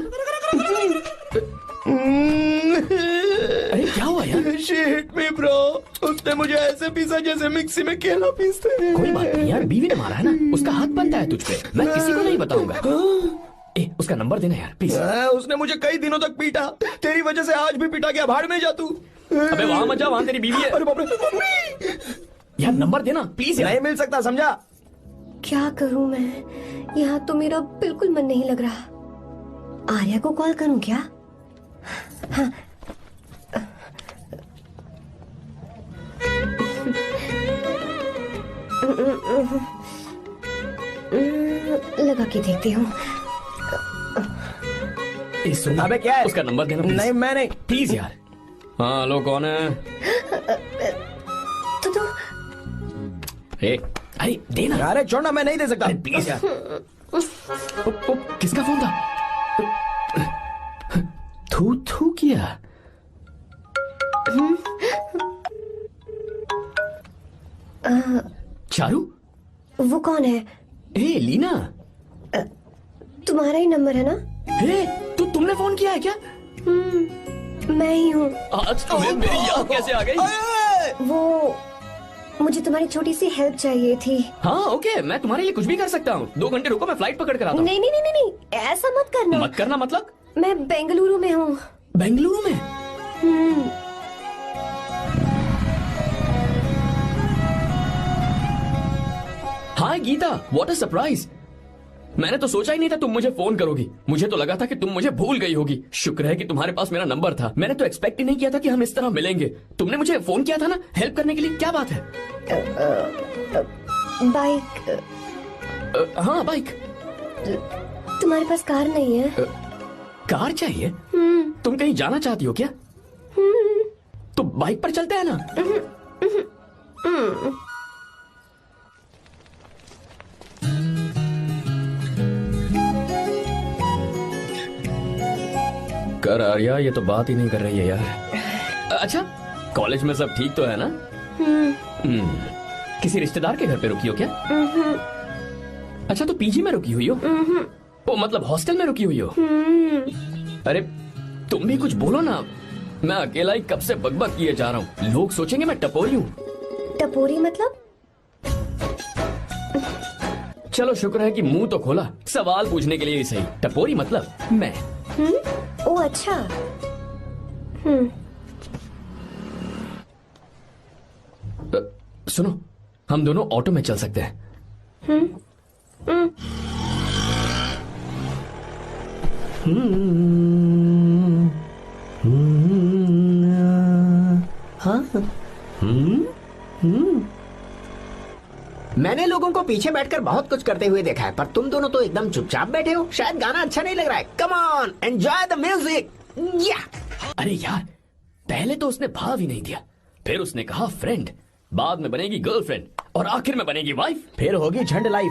अरे क्या हुआ यार? शिट मी ब्रो, उसने मुझे ऐसे पीसा जैसे मिक्सी में केला पीसते हैं। कोई बात नहीं यार, बीवी ने मारा है ना, उसका हाथ बनता है तुझ पे। मैं किसी को नहीं बताऊंगा। उसका नंबर देना यार प्लीज। उसने मुझे कई दिनों तक पीटा, तेरी वजह से आज भी पीटा गया। भाड़ में जा तू। अबे वहां मत जा, वहां तेरी बीवी है। अरे बाप रे। यार नंबर देना प्लीज। नहीं मिल सकता, समझा? क्या करूं मैं? यहाँ तो मेरा बिल्कुल मन नहीं लग रहा। आर्या को कॉल करूं क्या? हाँ। लगा के देखती हूँ। अबे क्या है? उसका नंबर देना नहीं मैं नहीं। प्लीज यार। हाँ लो कौन है? तो अरे देना। अरे छोड़ना, मैं नहीं दे सकता। प्लीज यार। किसका फोन था? थू थू किया। चारू? वो कौन है? लीना। तुम्हारा ही नंबर है ना? तुमने फोन किया है क्या? मैं ही हूँ। आज तुम्हें मेरी याद कैसे आ गई? वो मुझे तुम्हारी छोटी सी हेल्प चाहिए थी। हाँ ओके, मैं तुम्हारे लिए कुछ भी कर सकता हूँ। 2 घंटे रुको, मैं फ्लाइट पकड़ कर आता हूँ। नहीं नहीं नहीं नहीं, ऐसा मत करना। मत करना मतलब? मैं बेंगलुरु में हूँ। बेंगलुरु में? हाय गीता, व्हाट अ सरप्राइज। मैंने तो सोचा ही नहीं था तुम मुझे फोन करोगी। मुझे तो लगा था कि तुम मुझे भूल गई होगी। शुक्र है कि तुम्हारे पास मेरा नंबर था। मैंने तो एक्सपेक्ट ही नहीं किया था कि हम इस तरह मिलेंगे। तुमने मुझे फोन किया था ना हेल्प करने के लिए, क्या बात है? बाइक। हाँ बाइक। तुम्हारे पास कार नहीं है? कार चाहिए? तुम कहीं जाना चाहती हो क्या? तो बाइक पर चलते हैं ना। कर आर्या, ये तो बात ही नहीं कर रही है यार। अच्छा कॉलेज में सब ठीक तो है ना? किसी रिश्तेदार के घर पे रुकी हो क्या? अच्छा तो पीजी में रुकी हुई हो? ओ मतलब हॉस्टल में रुकी हुई हो? अरे तुम भी कुछ बोलो ना। मैं अकेला ही कब से बकबक किए जा रहा हूँ। लोग सोचेंगे मैं टपोरी हूँ। टपोरी मतलब? चलो शुक्र है कि मुंह तो खोला, सवाल पूछने के लिए ही सही। टपोरी मतलब मैं। ओ अच्छा। सुनो, हम दोनों ऑटो में चल सकते हैं। मैंने लोगों को पीछे बैठकर बहुत कुछ करते हुए देखा है, पर तुम दोनों तो एकदम चुपचाप बैठे हो। शायद गाना अच्छा नहीं लग रहा है। Come on, enjoy the music. अरे यार, पहले तो उसने भाव ही नहीं दिया, फिर उसने कहा फ्रेंड, बाद में बनेगी गर्लफ्रेंड और आखिर में बनेगी वाइफ, फिर होगी झंड लाइफ।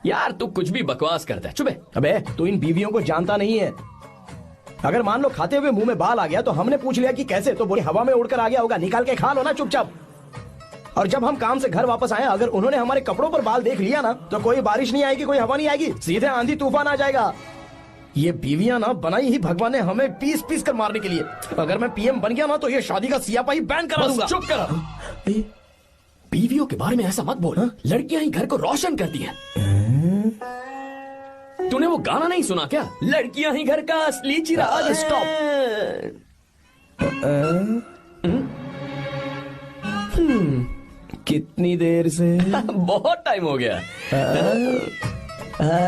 यार तू कुछ भी बकवास करता है। चुप। अबे तू इन बीवियों को जानता नहीं है। अगर मान लो खाते हुए मुंह में बाल आ गया तो हमने पूछ लिया कि कैसे, तो बोले हवा में उड़कर आ गया होगा। निकाल के खा लो ना चुपचाप। और जब हम काम से घर वापस आए, अगर उन्होंने हमारे कपड़ों पर बाल देख लिया ना, तो कोई बारिश नहीं आएगी, कोई हवा नहीं आएगी, सीधे आंधी तूफान आ जाएगा। ये बीवियां ना बनाई ही भगवान ने हमें पीस पीस कर मारने के लिए। अगर मैं पीएम बन गया ना, तो ये शादी का सियापाही बैन करा दूंगा। चुप कर। बीवियों के बारे में ऐसा मत बोल। लड़कियां ही घर को रोशन करती हैं। तूने वो गाना नहीं सुना क्या? लड़कियां ही घर का असली चिराग। स्टॉप। कितनी देर से? बहुत टाइम हो गया।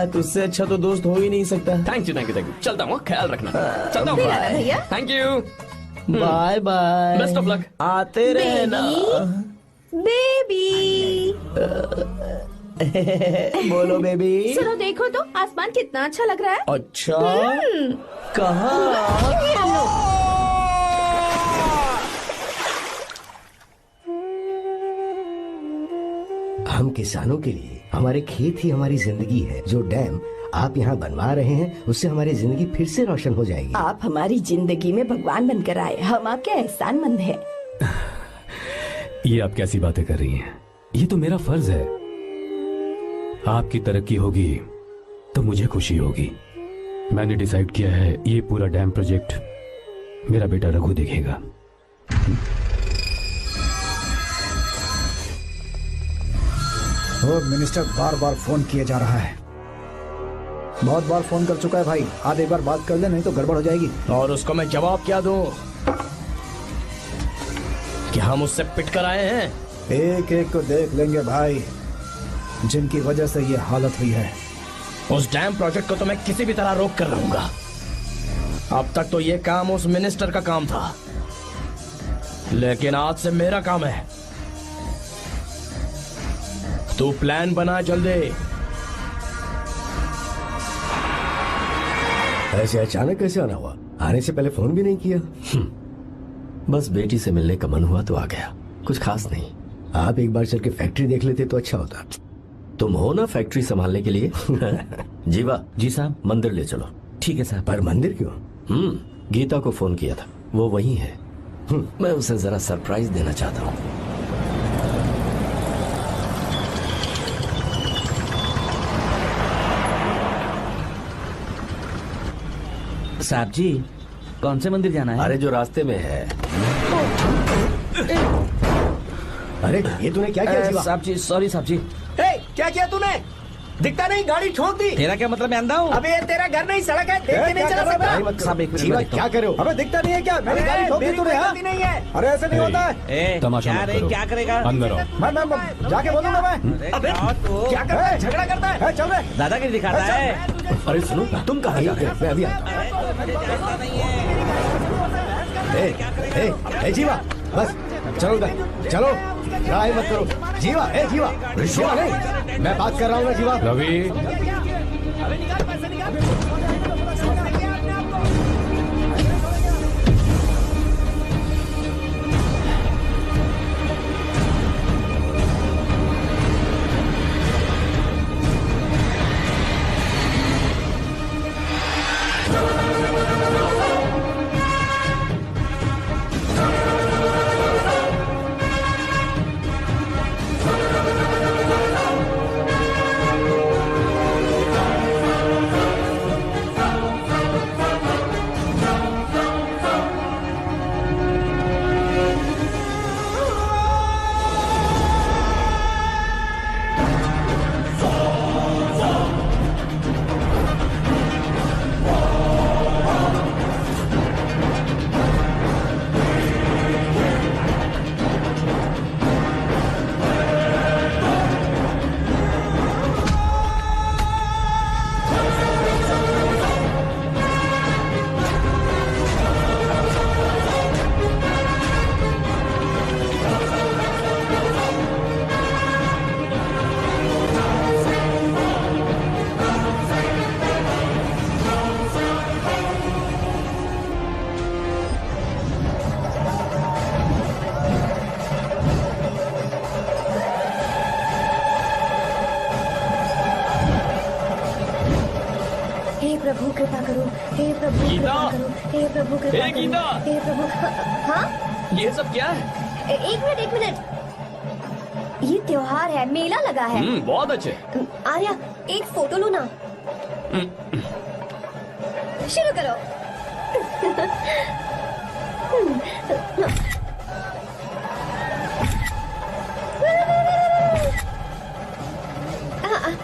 तुझसे अच्छा तो दोस्त हो ही नहीं सकता। Thank you thank you thank you. चलता हूँ, ख्याल रखना। चलता हूँ भैया। Thank you. Bye bye. Best of luck. आते रहना। बेबी। बोलो बेबी। सुनो, देखो तो आसमान कितना अच्छा लग रहा है। अच्छा, कहाँ? हम किसानों के लिए हमारे खेत ही हमारी जिंदगी है। जो डैम आप यहाँ बनवा रहे हैं, उससे हमारी जिंदगी फिर से रोशन हो जाएगी। आप हमारी जिंदगी में भगवान बनकर आए, हम आपके एहसानमंद हैं। ये आप कैसी बातें कर रही हैं? ये तो मेरा फर्ज है। आपकी तरक्की होगी तो मुझे खुशी होगी। मैंने डिसाइड किया है, ये पूरा डैम प्रोजेक्ट मेरा बेटा रघु देखेगा। वो मिनिस्टर बार बार फोन किए जा रहा है। बहुत बार फोन कर चुका है भाई। आज एक बार बात कर ले, नहीं तो गड़बड़ हो जाएगी। और उसको मैं जवाब क्या दूं कि हम उससे पिट कर आए हैं? एक एक को देख लेंगे भाई, जिनकी वजह से ये हालत हुई है। उस डैम प्रोजेक्ट को तो मैं किसी भी तरह रोक कर रहूंगा। अब तक तो ये काम उस मिनिस्टर का काम था, लेकिन आज से मेरा काम है। तू प्लान बना जल्दी। ऐसे अचानक कैसे आना हुआ? आने से पहले फोन भी नहीं किया। बस बेटी से मिलने का मन हुआ तो आ गया, कुछ खास नहीं। आप एक बार चल के फैक्ट्री देख लेते तो अच्छा होता। तुम हो ना फैक्ट्री संभालने के लिए। जीवा। जी साहब। मंदिर ले चलो। ठीक है साहब। पर मंदिर क्यों? गीता को फोन किया था, वो वही है। मैं उसे जरा सरप्राइज देना चाहता हूँ। साहब जी, कौन से मंदिर जाना है? अरे जो रास्ते में है। अरे ये तूने क्या किया जीवा? साहब जी, सॉरी साहब जी। क्या किया तूने? दिखता नहीं, गाड़ी ठोक दी। तेरा क्या मतलब, मैं अंधा हूँ? अबे ये तेरा घर नहीं, सड़क है, देख के नहीं चला सकता। साहब एक जीवा क्या करे हो? अबे दिखता नहीं है क्या? मेरी गाड़ी ठोक दी तूने। गलती नहीं है। अरे ऐसे नहीं होता है। तमाशा मत करो। क्या करेगा? अंदर आओ। मैं जाके बोलूंगा मैं। अबे क्या करता है? झगड़ा करता है। चल रहे दादागिरी दिखाता है। अरे सुनो, तुम कहाँ जा रहे हो? मैं अभी आता हूँ। जीवा बस चलो उधर चलो, लड़ाई मत करो। जीवा जीवा जीवा नहीं, मैं बात कर रहा हूँ ना जीवा। रवि, प्रभु कृपा करो, हे प्रभु गीता! कृपा करो, हे प्रभु कृपा हे करो, गीता! हे प्रभु। हाँ ये सब क्या है? एक मिनट ये त्योहार है, मेला लगा है। बहुत अच्छे। आर्या एक फोटो लो ना। शुरू करो।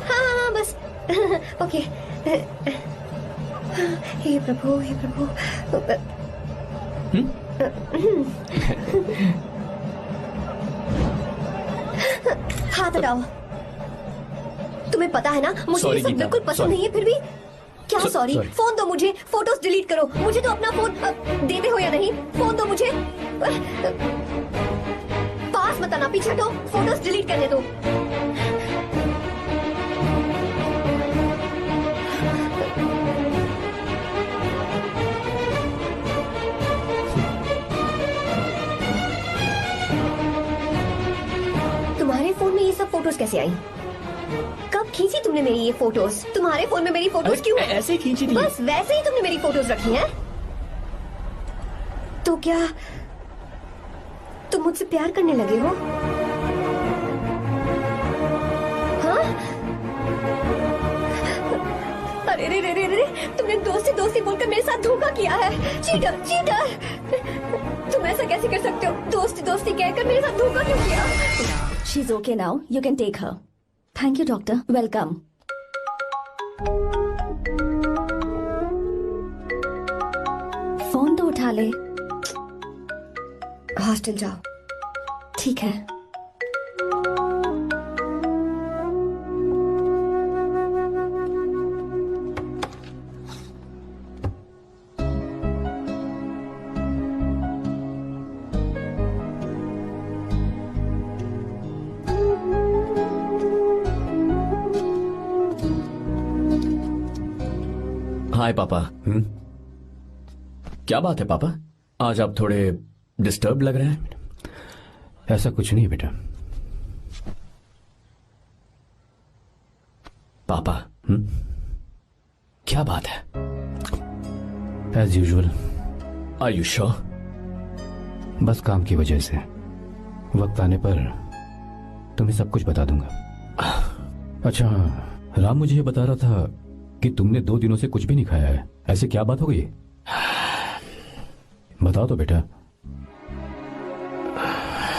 हाँ बस ओके। हे प्रभु हे प्रभु। हाथ हटाओ। तुम्हें पता है ना मुझे ये सब बिल्कुल पसंद नहीं है, फिर भी क्या सॉरी? फोन दो मुझे, फोटोज डिलीट करो। मुझे तो अपना फोन देते हो या नहीं? फोन दो मुझे। पास मत आना, पीछे हटो, फोटोज डिलीट करने दो। तुम्हारे फोन में ये सब फोटोज कैसे आई? कब खींची तुमने मेरी ये फोटोज? तुम्हारे फोन में मेरी फोटोज क्यों? ऐसे ही खींची थी। बस वैसे ही तुमने मेरी फोटोज रखी हैं? तो क्या तुम मुझसे प्यार करने लगे हो? हाँ? अरे रे रे रे रे, तुमने दोस्ती बोलकर मेरे साथ धोखा किया है। चीटर चीटर, तुम ऐसा कैसे कर सकते हो? दोस्ती कहकर मेरे साथ धोखा क्यों किया? She's okay now. You can take her. Thank you, doctor. Welcome. Phone तो उठा ले। हॉस्टल जाओ। ठीक है। हाय पापा। क्या बात है पापा, आज आप थोड़े डिस्टर्ब लग रहे हैं। ऐसा कुछ नहीं बेटा। पापा क्या बात है? As usual. Are you sure? बस काम की वजह से। वक्त आने पर तुम्हें सब कुछ बता दूंगा। अच्छा, राम मुझे ये बता रहा था कि तुमने 2 दिनों से कुछ भी नहीं खाया है। ऐसे क्या बात हो गई? बताओ तो बेटा।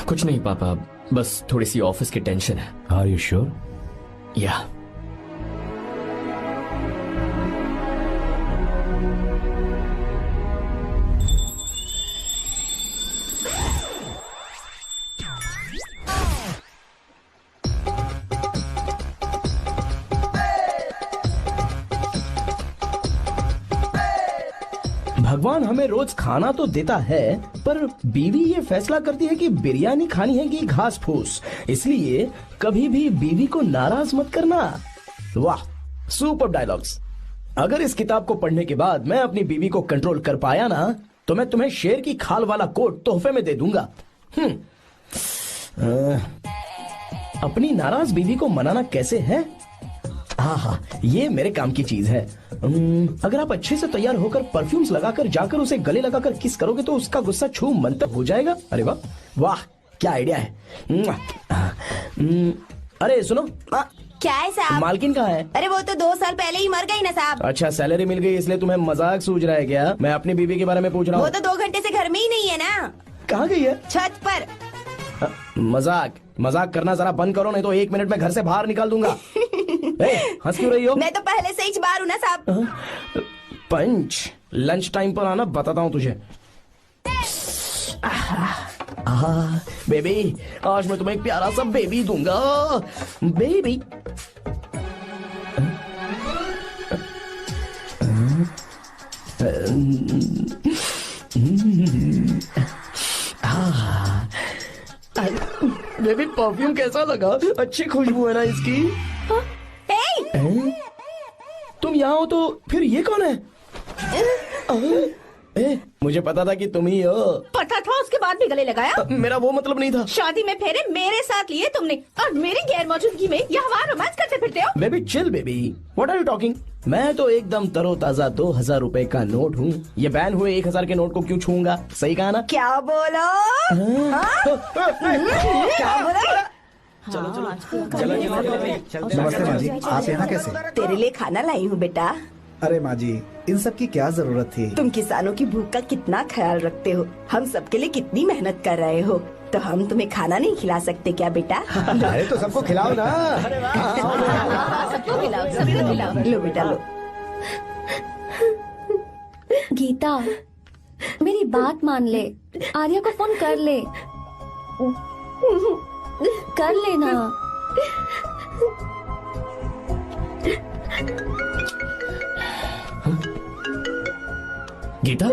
कुछ नहीं पापा, बस थोड़ी सी ऑफिस की टेंशन है। Are you sure? या। भगवान हमें रोज खाना तो देता है, पर बीवी ये फैसला करती है कि बिरयानी खानी है कि घास फूस। इसलिए कभी भी बीवी को नाराज मत करना। वाह, सुपर डायलॉग्स। अगर इस किताब को पढ़ने के बाद मैं अपनी बीवी को कंट्रोल कर पाया ना, तो मैं तुम्हें शेर की खाल वाला कोट तोहफे में दे दूंगा। अपनी नाराज बीवी को मनाना कैसे है? हाँ, ये मेरे काम की चीज है। अगर आप अच्छे से तैयार होकर परफ्यूम्स लगाकर जाकर उसे गले लगाकर किस करोगे तो उसका गुस्सा छू मंतर हो जाएगा। अरे वाह वाह, क्या आइडिया है। अरे सुनो। क्या है साहब? मालकिन कहाँ है? अरे वो तो 2 साल पहले ही मर गई ना साहब। अच्छा, सैलरी मिल गई इसलिए तुम्हें मजाक सूझ रहा है क्या? मैं अपनी बीवी के बारे में पूछ रहा हूँ। वो तो 2 घंटे से घर में ही नहीं है ना। कहाँ गई है? छत पर। मजाक करना जरा बंद करो, नहीं तो 1 मिनट में घर से बाहर निकाल दूंगा। हंस क्यों रही हो? मैं तो पहले से ही बाहर हूँ ना साहब। पंच, लंच टाइम पर आना, बताता हूँ तुझे। बेबी, आज मैं तुम्हें एक प्यारा सा बेबी दूंगा। बेबी। बेबी, परफ्यूम कैसा लगा? अच्छी खुशबू है ना इसकी? तुम यहाँ हो तो फिर ये कौन है? मुझे पता था कि तुम ही हो। पता था, उसके बाद भी गले लगाया? मेरा वो मतलब नहीं था। शादी में फेरे मेरे साथ लिए तुमने और मेरी गैर मौजूदगी में यहाँ वहाँ रोमांस करते फिरते हो। Baby chill baby, what are you talking? मैं तो एकदम तरोताजा 2000 रुपए का नोट हूँ। ये बैन हुए 1000 के नोट को क्यों छूऊंगा? सही कहा ना? क्या बोलो? क्या बोला? चलो चलो नमस्ते माँ जी, आप यहाँ कैसे? तेरे लिए खाना लाई हूँ बेटा। अरे माँ जी, इन सब की क्या जरूरत थी? तुम किसानों की भूख का कितना ख्याल रखते हो, हम सबके लिए कितनी मेहनत कर रहे हो, तो हम तुम्हें खाना नहीं खिला सकते क्या बेटा? अरे तो सबको खिलाओ ना। सबको खिलाओ, सबको खिलाओ। लो बेटा लो। गीता, मेरी बात मान ले, आर्या को फोन कर ले, कर लेना। गीता,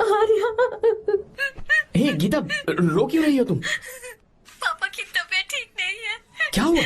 आर्या, हे गीता, रो क्यों रही हो तुम? पापा की तबीयत ठीक नहीं है। क्या हुआ?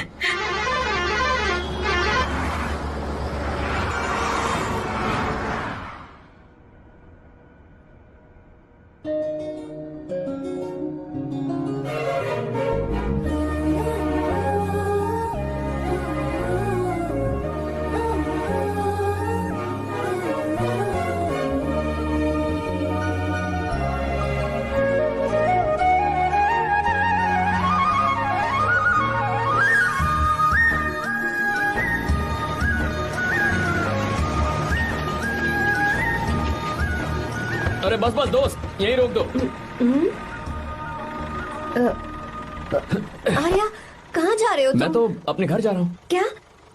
अरे बस बस दोस्त, यहीं रोक दो। आर्या, कहाँ जा रहे हो तुम? मैं तो अपने घर जा रहा हूँ। क्या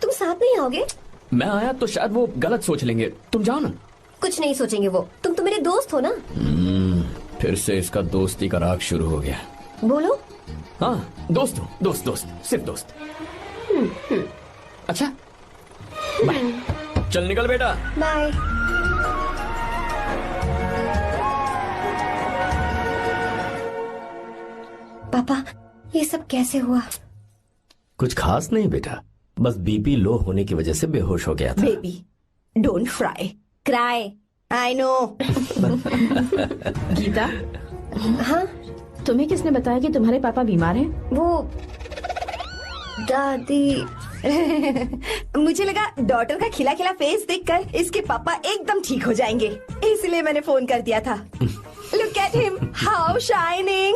तुम साथ नहीं आओगे? मैं आया तो शायद वो गलत सोच लेंगे, तुम जाओ ना। कुछ नहीं सोचेंगे वो, तुम तो मेरे दोस्त हो ना। फिर से इसका दोस्ती का राग शुरू हो गया। बोलो। हाँ, दोस्त हूँ, दोस्त दोस्त, सिर्फ दोस्त। अच्छा, बाय। चल निकल बेटा। बाय। पापा, ये सब कैसे हुआ? कुछ खास नहीं बेटा, बस बीपी लो होने की वजह से बेहोश हो गया था। Baby, don't fry, cry, I know. Gita, हाँ, तुम्हें किसने बताया कि तुम्हारे पापा बीमार हैं? वो दादी। मुझे लगा डॉटर का खिला खिला फेस देखकर इसके पापा एकदम ठीक हो जाएंगे, इसलिए मैंने फोन कर दिया था। Look at him, how shining.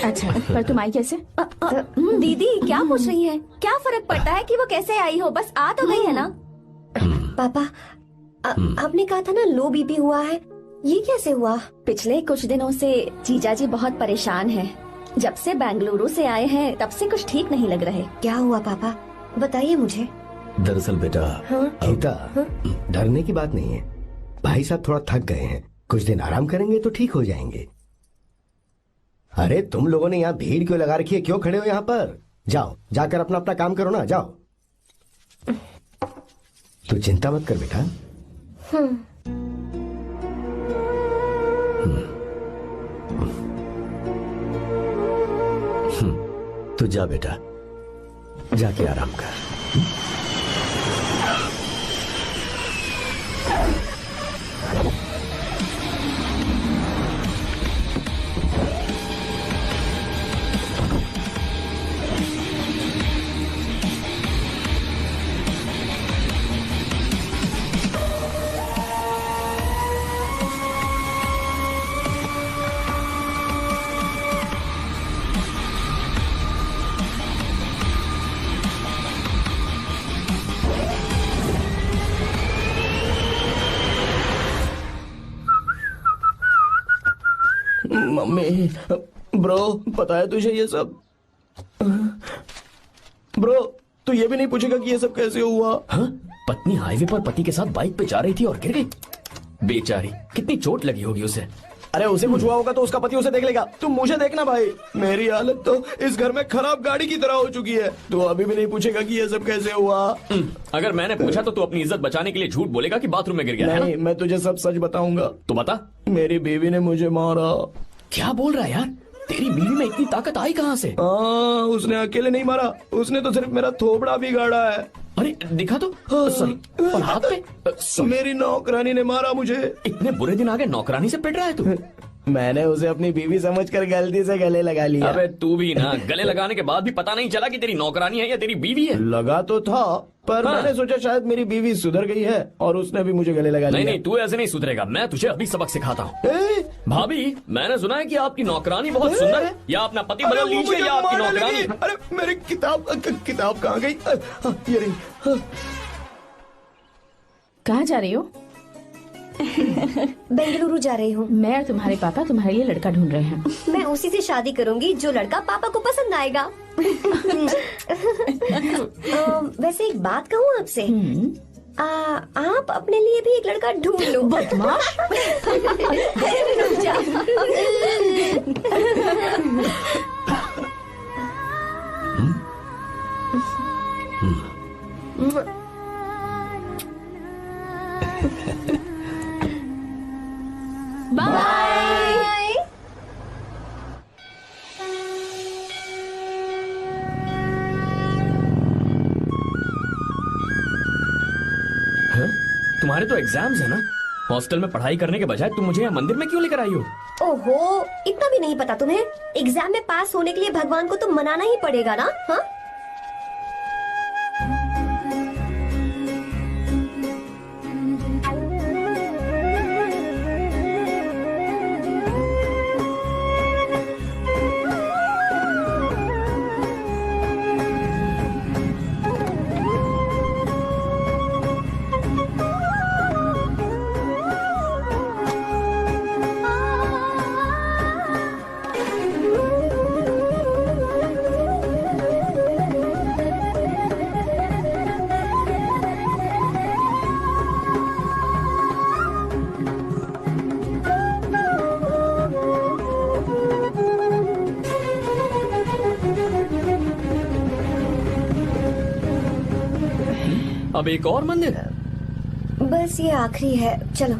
अच्छा, पर तुम आई कैसे? दीदी क्या पूछ रही है? क्या फर्क पड़ता है कि वो कैसे आई हो, बस आ तो गई है ना। पापा, आपने कहा था ना लो बीपी हुआ है, ये कैसे हुआ? पिछले कुछ दिनों से जीजा जी बहुत परेशान हैं। जब से बेंगलुरु से आए हैं तब से कुछ ठीक नहीं लग रहे। क्या हुआ पापा, बताइए मुझे। दरअसल बेटा, गीता, डरने की बात नहीं है। भाई साहब थोड़ा थक गए हैं, कुछ दिन आराम करेंगे तो ठीक हो जाएंगे। अरे तुम लोगों ने यहाँ भीड़ क्यों लगा रखी है, क्यों खड़े हो यहाँ पर? जाओ, जाकर अपना अपना काम करो ना, जाओ। तू चिंता मत कर बेटा। तू जा बेटा, जाके आराम कर। मम्मी, ब्रो, पता है तुझे ये सब? ब्रो, तू ये भी नहीं पूछेगा कि ये सब कैसे हुआ? हाँ? पत्नी हाईवे पर पति के साथ बाइक पे जा रही थी और गिर गई। बेचारी, कितनी चोट लगी होगी उसे। अरे उसे कुछ हुआ होगा तो उसका पति उसे देख लेगा, तुम मुझे देखना भाई। मेरी हालत तो इस घर में खराब गाड़ी की तरह हो चुकी है। तू अभी भी नहीं पूछेगा कि ये सब कैसे हुआ? अगर मैंने पूछा तो तू अपनी इज्जत बचाने के लिए झूठ बोलेगा कि बाथरूम में गिर गया। नहीं, मैं तुझे सब सच बताऊंगा। तो बता। मेरी बीवी ने मुझे मारा। क्या बोल रहा है यार? तेरी बीवी में इतनी ताकत आई कहाँ से? उसने अकेले नहीं मारा, उसने तो सिर्फ मेरा थोबड़ा बिगाड़ा है। अरे दिखा तो। सॉरी, और हाथ पे? मेरी नौकरानी ने मारा मुझे। इतने बुरे दिन आगे नौकरानी से पिट रहा है तू? मैंने उसे अपनी बीवी समझकर गलती से गले लगा लिया। अबे तू भी ना, गले लगाने के बाद भी पता नहीं चला कि तेरी नौकरानी है या तेरी बीवी है। लगा तो था, पर हाँ। मैंने सोचा शायद मेरी बीवी सुधर गई है और उसने भी मुझे गले लगा लिया। नहीं, तू ऐसे नहीं सुधरेगा, मैं तुझे अभी सबक सिखाता हूँ। भाभी, मैंने सुना है कि आपकी नौकरानी बहुत सुंदर है, या अपना पति बदल लीजिए या आपकी नौकरानी। अरे मेरी किताब कहाँ गई? ये रही। कहाँ जा रही हो? बेंगलुरु जा रही हूँ। मैं और तुम्हारे पापा तुम्हारे लिए लड़का ढूंढ रहे हैं। मैं उसी से शादी करूंगी जो लड़का पापा को पसंद आएगा। वैसे एक बात कहूँ आपसे, आप अपने लिए भी एक लड़का ढूंढ लो। बदमाश। रुक जा। बाय। तुम्हारे तो एग्जाम्स है ना? हॉस्टल में पढ़ाई करने के बजाय तुम मुझे यहाँ मंदिर में क्यों लेकर आई हो? ओहो, इतना भी नहीं पता तुम्हें? एग्जाम में पास होने के लिए भगवान को तो मनाना ही पड़ेगा ना? हाँ? अब एक और मंदिर? बस ये आखिरी है, चलो।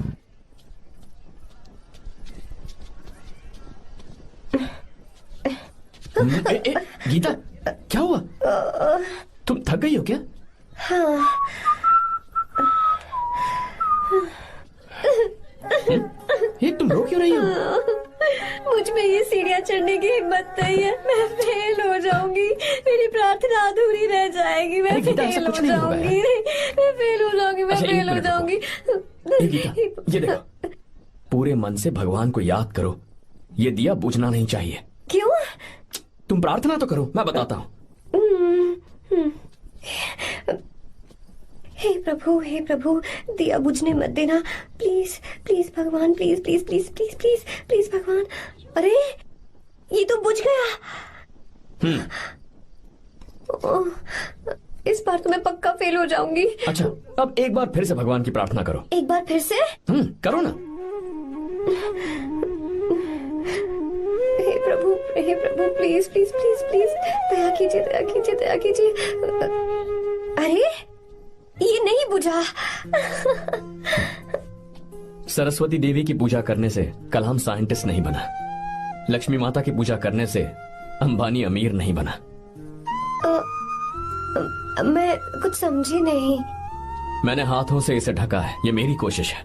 गीता, क्या हुआ? तुम थक गई हो क्या? हाँ। ये तुम रो क्यों रही हो? मुझ में ये सीढ़ियाँ चढ़ने की हिम्मत नहीं है। मैं फेल हो जाऊंगी, मेरी प्रार्थना अधूरी रह जाएगी। मैं फेल हो जाऊंगी, मैं फेल हो जाऊंगी, मैं फेल हो जाऊंगी। गीता, ये देखो, पूरे मन से भगवान को याद करो। ये दिया बुझना नहीं चाहिए। क्यों? तुम प्रार्थना तो करो, मैं बताता हूँ। हे प्रभु, दिया बुझने मत देना, प्लीज प्लीज भगवान, please please please please please please भगवान। अरे ये तो बुझ गया। इस बार तो मैं पक्का फेल हो जाऊंगी। अच्छा, अब एक बार फिर से भगवान की प्रार्थना करो। एक बार फिर से? करो ना। हे प्रभु प्लीज प्लीज प्लीज प्लीज दया कीजिए, दया कीजिए, दया कीजिए। अरे ये नहीं बुझा। सरस्वती देवी की पूजा करने से कलाम साइंटिस्ट नहीं बना। लक्ष्मी माता की पूजा करने से अंबानी अमीर नहीं बना। मैं कुछ समझी नहीं। मैंने हाथों से इसे ढका है, ये मेरी कोशिश है।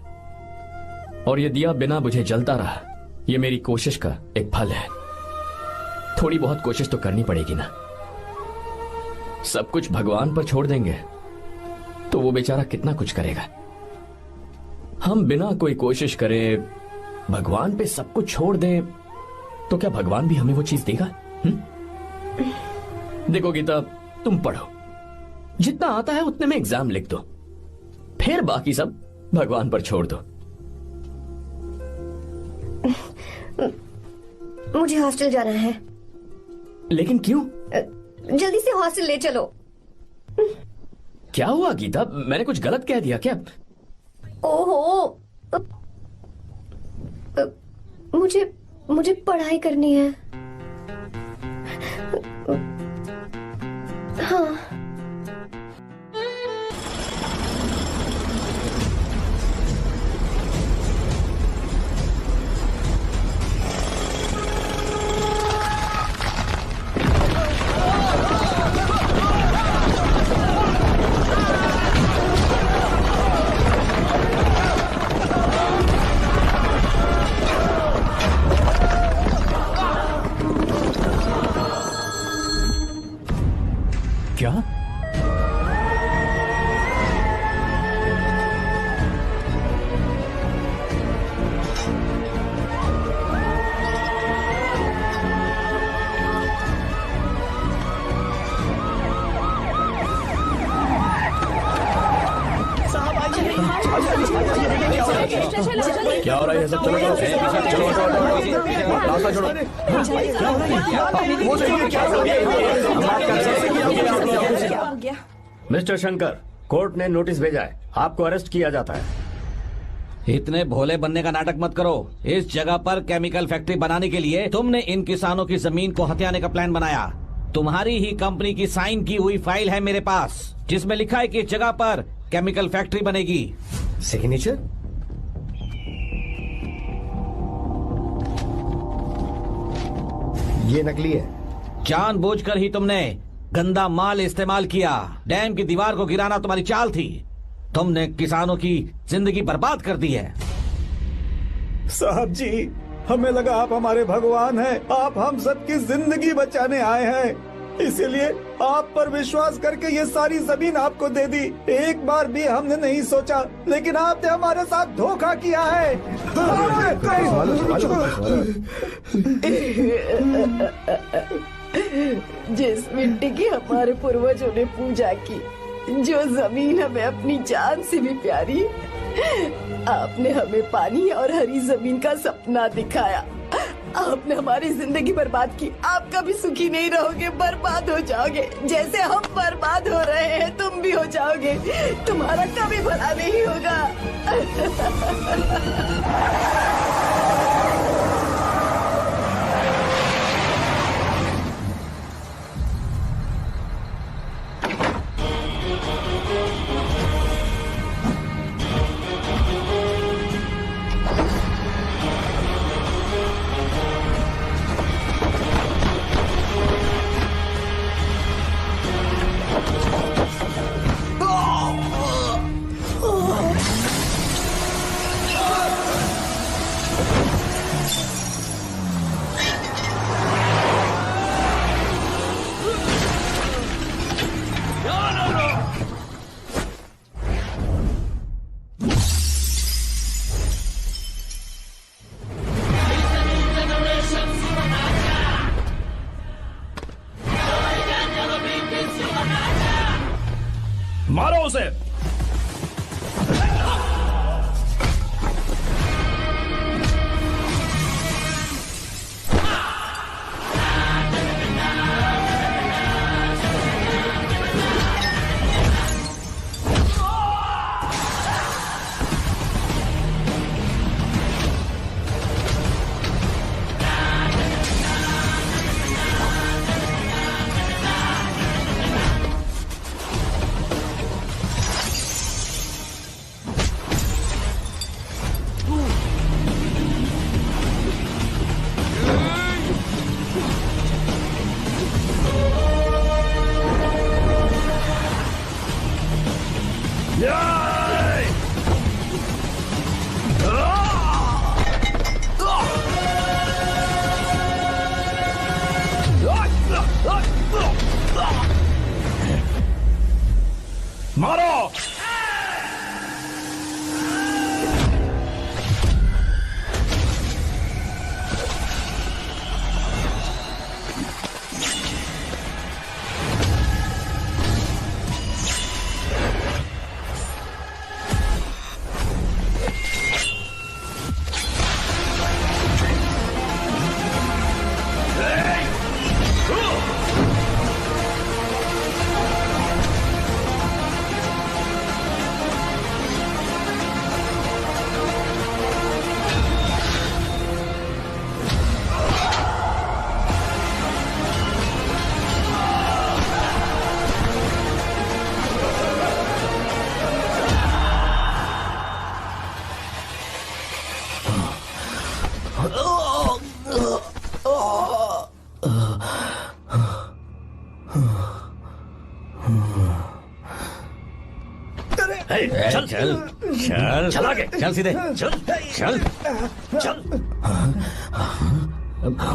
और ये दिया बिना बुझे जलता रहा, ये मेरी कोशिश का एक फल है। थोड़ी बहुत कोशिश तो करनी पड़ेगी ना। सब कुछ भगवान पर छोड़ देंगे तो वो बेचारा कितना कुछ करेगा। हम बिना कोई कोशिश करे भगवान पे सब कुछ छोड़ दें तो क्या भगवान भी हमें वो चीज देगा? देखो गीता, तुम पढ़ो, जितना आता है उतने में एग्जाम लिख दो, फिर बाकी सब भगवान पर छोड़ दो। मुझे हॉस्टल जाना है। लेकिन क्यों? जल्दी से हॉस्टल ले चलो। क्या हुआ गीता, मैंने कुछ गलत कह दिया क्या? ओहो, मुझे पढ़ाई करनी है। हाँ। क्या हो रहा है ये सब? चलो चलो चलो, रास्ता छोड़ो। क्या हो गया? मिस्टर शंकर, कोर्ट ने नोटिस भेजा है, आपको अरेस्ट किया जाता है। इतने भोले बनने का नाटक मत करो। इस जगह पर केमिकल फैक्ट्री बनाने के लिए तुमने इन किसानों की जमीन को हथियाने का प्लान बनाया। तुम्हारी ही कंपनी की साइन की हुई फाइल है मेरे पास, जिसमें लिखा है कि इस जगह पर केमिकल फैक्ट्री बनेगी। सिग्नेचर? ये नकली है। जानबूझकर ही तुमने गंदा माल इस्तेमाल किया। डैम की दीवार को गिराना तुम्हारी चाल थी। तुमने किसानों की जिंदगी बर्बाद कर दी है। साहब जी, हमें लगा आप हमारे भगवान हैं, आप हम सबकी जिंदगी बचाने आए हैं, इसीलिए आप पर विश्वास करके ये सारी जमीन आपको दे दी। एक बार भी हमने नहीं सोचा, लेकिन आपने हमारे साथ धोखा किया है। जिस मिट्टी की हमारे पूर्वजों ने पूजा की, जो जमीन हमें अपनी जान से भी प्यारी, आपने हमें पानी और हरी जमीन का सपना दिखाया। आपने हमारी जिंदगी बर्बाद की। आप कभी सुखी नहीं रहोगे, बर्बाद हो जाओगे। जैसे हम बर्बाद हो रहे हैं तुम भी हो जाओगे। तुम्हारा कभी भला नहीं होगा। मारो उसे। मारो। चल चल चल चल आगे। चल सीधे चल चल चल।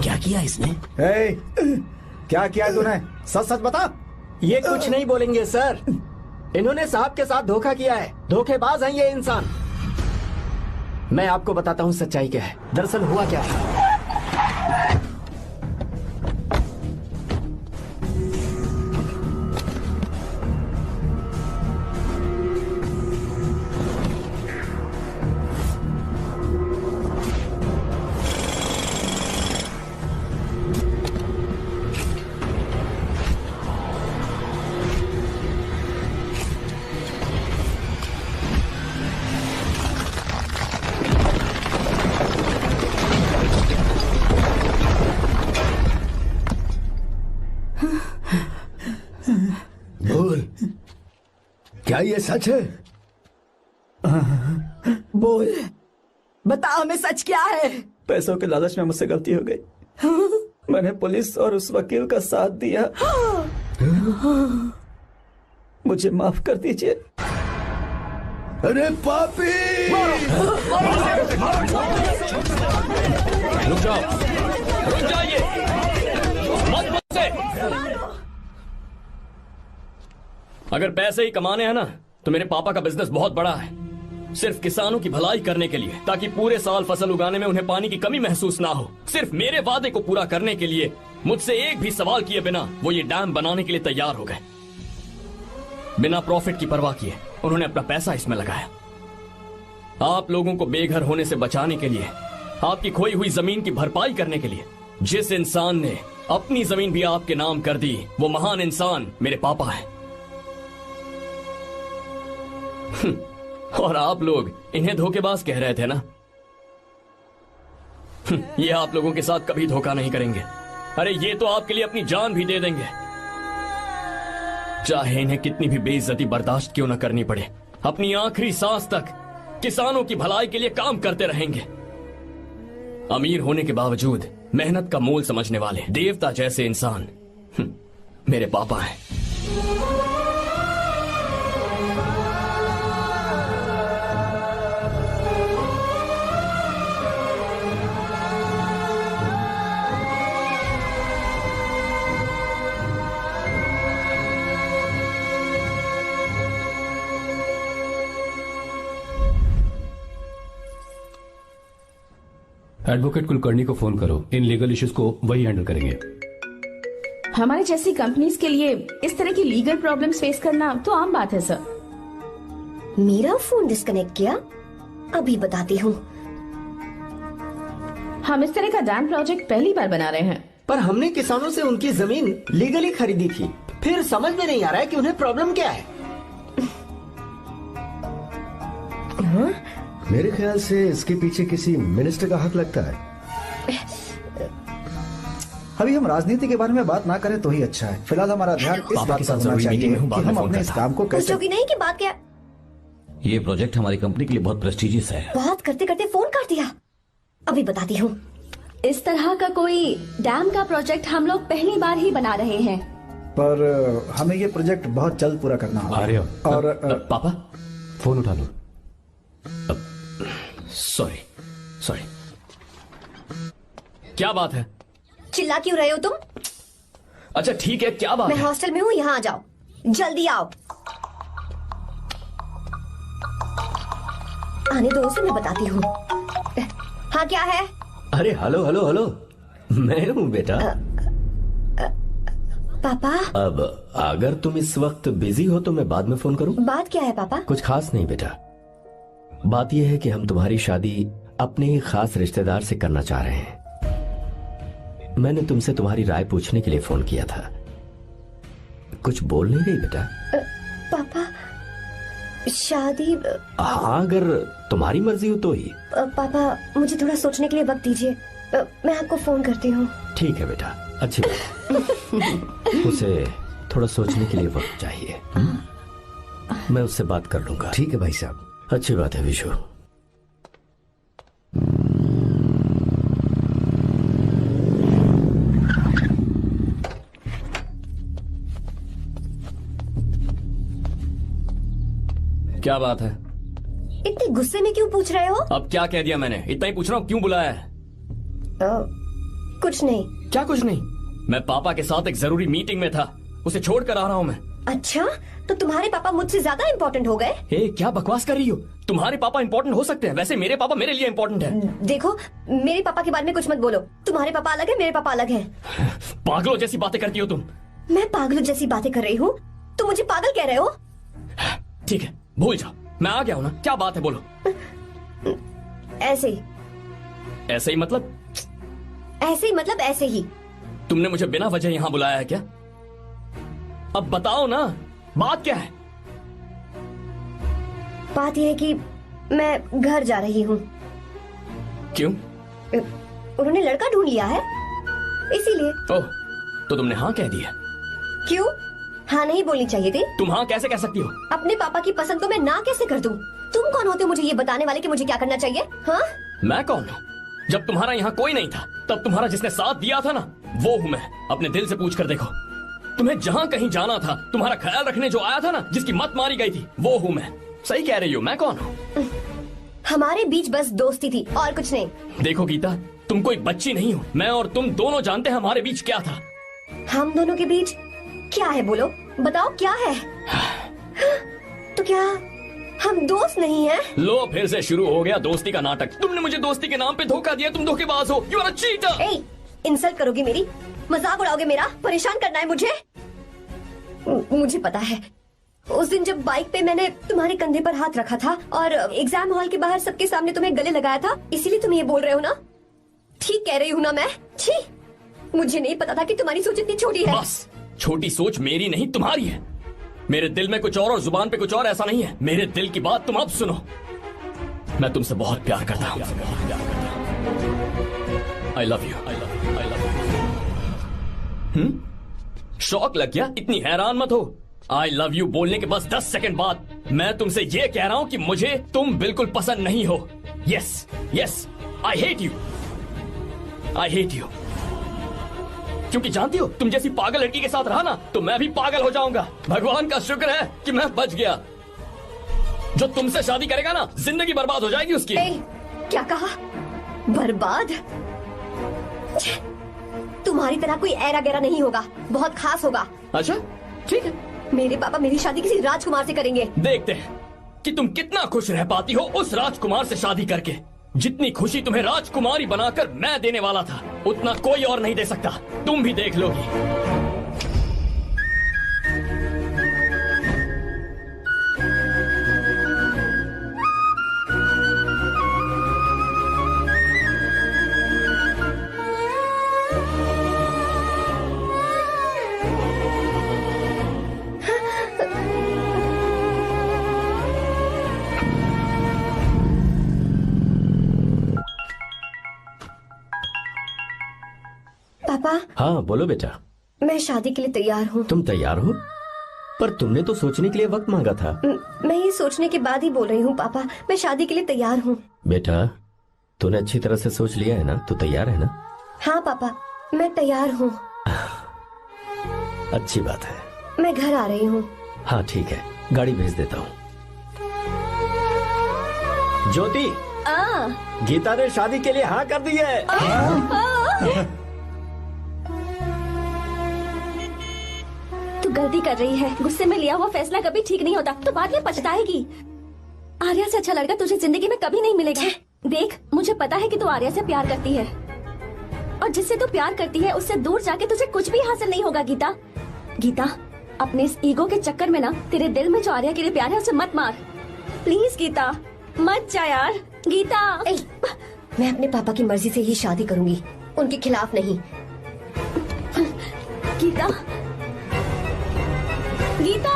क्या किया इसने? क्या किया तूने? सच सच बता। ये कुछ नहीं बोलेंगे सर। इन्होंने साहब के साथ धोखा किया है। धोखेबाज हैं ये इंसान। मैं आपको बताता हूँ सच्चाई क्या है। दरअसल हुआ क्या है, क्या ये सच है? बोल, बता हमें सच क्या है? पैसों के लालच में मुझसे गलती हो गई। मैंने पुलिस और उस वकील का साथ दिया। मुझे माफ कर दीजिए। अरे पापी! रुक जाओ, रुक जाइए, मत बचे। अगर पैसे ही कमाने हैं ना, तो मेरे पापा का बिजनेस बहुत बड़ा है, सिर्फ किसानों की भलाई करने के लिए, ताकि पूरे साल फसल उगाने में उन्हें पानी की कमी महसूस ना हो। सिर्फ मेरे वादे को पूरा करने के लिए मुझसे एक भी सवाल किए बिना वो ये डैम बनाने के लिए तैयार हो गए। बिना प्रॉफिट की परवाह किए उन्होंने अपना पैसा इसमें लगाया। आप लोगों को बेघर होने से बचाने के लिए, आपकी खोई हुई जमीन की भरपाई करने के लिए, जिस इंसान ने अपनी जमीन भी आपके नाम कर दी, वो महान इंसान मेरे पापा है। और आप लोग इन्हें धोखेबाज कह रहे थे ना? ये आप लोगों के साथ कभी धोखा नहीं करेंगे। अरे ये तो आपके लिए अपनी जान भी दे देंगे, चाहे इन्हें कितनी भी बेइज्जती बर्दाश्त क्यों न करनी पड़े। अपनी आखिरी सांस तक किसानों की भलाई के लिए काम करते रहेंगे। अमीर होने के बावजूद मेहनत का मोल समझने वाले देवता जैसे इंसान मेरे पापा हैं। एडवोकेट कुलकर्णी को फोन करो, इन लीगल इश्यूज को वही हैंडल करेंगे। हमारे जैसी कंपनीज के लिए इस तरह की लीगल प्रॉब्लम्स फेस करना तो आम बात है सर। मेरा फोन डिस्कनेक्ट किया? अभी बताती हूँ। हम इस तरह का डैम प्रोजेक्ट पहली बार बना रहे हैं। पर हमने किसानों से उनकी जमीन लीगली खरीदी थी, फिर समझ में नहीं आ रहा है कि उन्हें प्रॉब्लम क्या है। मेरे ख्याल से इसके पीछे किसी मिनिस्टर का हाथ लगता है। अभी हम राजनीति के बारे में बात ना करें तो ही अच्छा है। फिलहाल हमारा ध्यान इस बात पर होना चाहिए कि हम अपने इस काम को कैसे। पूछोगी नहीं कि बात क्या? ये प्रोजेक्ट हमारी कंपनी के लिए बहुत प्रेस्टिजियस है। बात करते करते फोन काट दिया। अभी बताती हूँ। इस तरह का कोई डैम का प्रोजेक्ट हम लोग पहली बार ही बना रहे हैं, पर हमें ये प्रोजेक्ट बहुत जल्द पूरा करना होगा। और पापा फोन उठा लो। सॉरी सॉरी, क्या बात है? चिल्ला क्यों रहे हो तुम? अच्छा ठीक है, क्या बात मैं है? हॉस्टल में हूँ, यहाँ आ जाओ, जल्दी आओ। आने दो उसे, मैं बताती हूँ। हाँ क्या है? अरे हेलो हेलो हेलो, मैं हूँ बेटा। पापा। अब अगर तुम इस वक्त बिजी हो तो मैं बाद में फोन करूँ? बात क्या है पापा? कुछ खास नहीं बेटा, बात यह है कि हम तुम्हारी शादी अपने ही खास रिश्तेदार से करना चाह रहे हैं। मैंने तुमसे तुम्हारी राय पूछने के लिए फोन किया था। कुछ बोल नहीं रही बेटा? पापा शादी। हाँ अगर तुम्हारी मर्जी हो तो ही। पापा मुझे थोड़ा सोचने के लिए वक्त दीजिए, मैं आपको फोन करती हूँ। ठीक है बेटा, अच्छी बात। उसे थोड़ा सोचने के लिए वक्त चाहिए। मैं उससे बात कर लूंगा। ठीक है भाई साहब। अच्छी बात है विशु। क्या बात है? इतने गुस्से में क्यों पूछ रहे हो? अब क्या कह दिया मैंने? इतना ही पूछ रहा हूँ, क्यों बुलाया है? कुछ नहीं। क्या कुछ नहीं? मैं पापा के साथ एक जरूरी मीटिंग में था, उसे छोड़कर आ रहा हूँ मैं। अच्छा, तो तुम्हारे पापा मुझसे ज्यादा इम्पोर्टेंट हो गए? क्या बकवास कर रही हो? तुम्हारे पापा इम्पोर्टेंट हो सकते हैं, वैसे मेरे पापा मेरे लिए इम्पोर्टेंट है। देखो, मेरे पापा के बारे में कुछ मत बोलो। तुम्हारे पापा अलग है, मेरे पापा अलग है। पागलों जैसी बातें करती हो तुम। मैं पागलों जैसी बातें कर रही हूँ? तुम मुझे पागल कह रहे हो? ठीक है, भूल जाओ, मैं आ गया हूँ ना। क्या बात है, बोलो। ऐसे ही। ऐसे ही मतलब? ऐसे ही मतलब ऐसे ही। तुमने मुझे बिना वजह यहाँ बुलाया है क्या? अब बताओ ना, बात क्या है? बात यह है कि मैं घर जा रही हूँ। क्यों? उन्होंने लड़का ढूंढ लिया है, इसीलिए। ओह, तो तुमने हाँ कह दिया? क्यों? हाँ नहीं बोलनी चाहिए थी। तुम हाँ कैसे कह सकती हो? अपने पापा की पसंद को मैं ना कैसे कर दूं? तुम कौन होते हो मुझे ये बताने वाले कि मुझे क्या करना चाहिए? हाँ मैं कौन हूँ? जब तुम्हारा यहाँ कोई नहीं था तब तुम्हारा जिसने साथ दिया था ना, वो हूँ मैं। अपने दिल से पूछ कर देखो, तुम्हें जहाँ कहीं जाना था, तुम्हारा ख्याल रखने जो आया था ना, जिसकी मत मारी गई थी, वो हूँ मैं। सही कह रही हो, मैं कौन हूँ? हमारे बीच बस दोस्ती थी और कुछ नहीं। देखो गीता, तुम कोई बच्ची नहीं हो। मैं और तुम दोनों जानते हैं हमारे बीच क्या था। हम दोनों के बीच क्या है? बोलो, बताओ क्या है? तो क्या हम दोस्त नहीं हैं? लो फिर से शुरू हो गया दोस्ती का नाटक। तुमने मुझे दोस्ती के नाम पे धोखा दिया। तुम धोखेबाज हो। You are a cheater. ए, इंसल्ट करोगे मेरी? मजाक उड़ाओगे मेरा? परेशान करना है मुझे? मुझे पता है, उस दिन जब बाइक पे मैंने तुम्हारे कंधे पर हाथ रखा था और एग्जाम हॉल के बाहर सबके सामने तुम्हें गले लगाया था, इसीलिए तुम ये बोल रहे हो ना? ठीक कह रही हूँ ना मैं? छी, मुझे नहीं पता था कि तुम्हारी सोच इतनी छोटी है। बस, छोटी सोच मेरी नहीं तुम्हारी है। मेरे दिल में कुछ और जुबान पे कुछ और, ऐसा नहीं है। मेरे दिल की बात तुम अब सुनो। मैं तुमसे बहुत प्यार करता हूँ। I love you, I love you, I love you. शौक लग गया? इतनी हैरान मत हो। आई लव यू बोलने के बस 10 सेकंड बाद मैं तुमसे ये कह रहा हूँ कि मुझे तुम बिल्कुल पसंद नहीं हो। Yes yes, I hate you, I hate you. क्योंकि जानती हो, तुम जैसी पागल लड़की के साथ रहा ना तो मैं भी पागल हो जाऊंगा। भगवान का शुक्र है कि मैं बच गया। जो तुमसे शादी करेगा ना, जिंदगी बर्बाद हो जाएगी उसकी। क्या कहा? बर्बाद? तुम्हारी तरह कोई ऐरा गैरा नहीं होगा, बहुत खास होगा। अच्छा ठीक है, मेरे पापा मेरी शादी किसी राजकुमार से करेंगे। देखते हैं कि तुम कितना खुश रह पाती हो उस राजकुमार से शादी करके। जितनी खुशी तुम्हें राजकुमारी बनाकर मैं देने वाला था, उतना कोई और नहीं दे सकता। तुम भी देख लोगी। पापा। हाँ बोलो बेटा। मैं शादी के लिए तैयार हूँ। तुम तैयार हो? पर तुमने तो सोचने के लिए वक्त मांगा था। मैं ये सोचने के बाद ही बोल रही हूँ पापा, मैं शादी के लिए तैयार हूँ। बेटा, तूने अच्छी तरह से सोच लिया है ना? तू तैयार है ना? हाँ पापा, मैं तैयार हूँ। अच्छी बात है। मैं घर आ रही हूँ। हाँ ठीक है, गाड़ी भेज देता हूँ। ज्योति, गीता ने शादी के लिए हाँ कर दी है। तू गलती कर रही है। गुस्से में लिया हुआ फैसला कभी ठीक नहीं होता, तो बाद में पछताएगी। आर्या से अच्छा लड़का तुझे जिंदगी में कभी नहीं मिलेगा। देख, मुझे पता है कि तू आर्या से प्यार करती है, और जिससे तू प्यार करती है उससे दूर जाके तुझे कुछ भी हासिल नहीं होगा। गीता, गीता, अपने इस ईगो के चक्कर में ना तेरे दिल में जो आर्या के लिए प्यार है उसे मत मार। प्लीज गीता, मत जा यार। गीता, मैं अपने पापा की मर्जी से ही शादी करूंगी, उनके खिलाफ नहीं। गीता, गीता।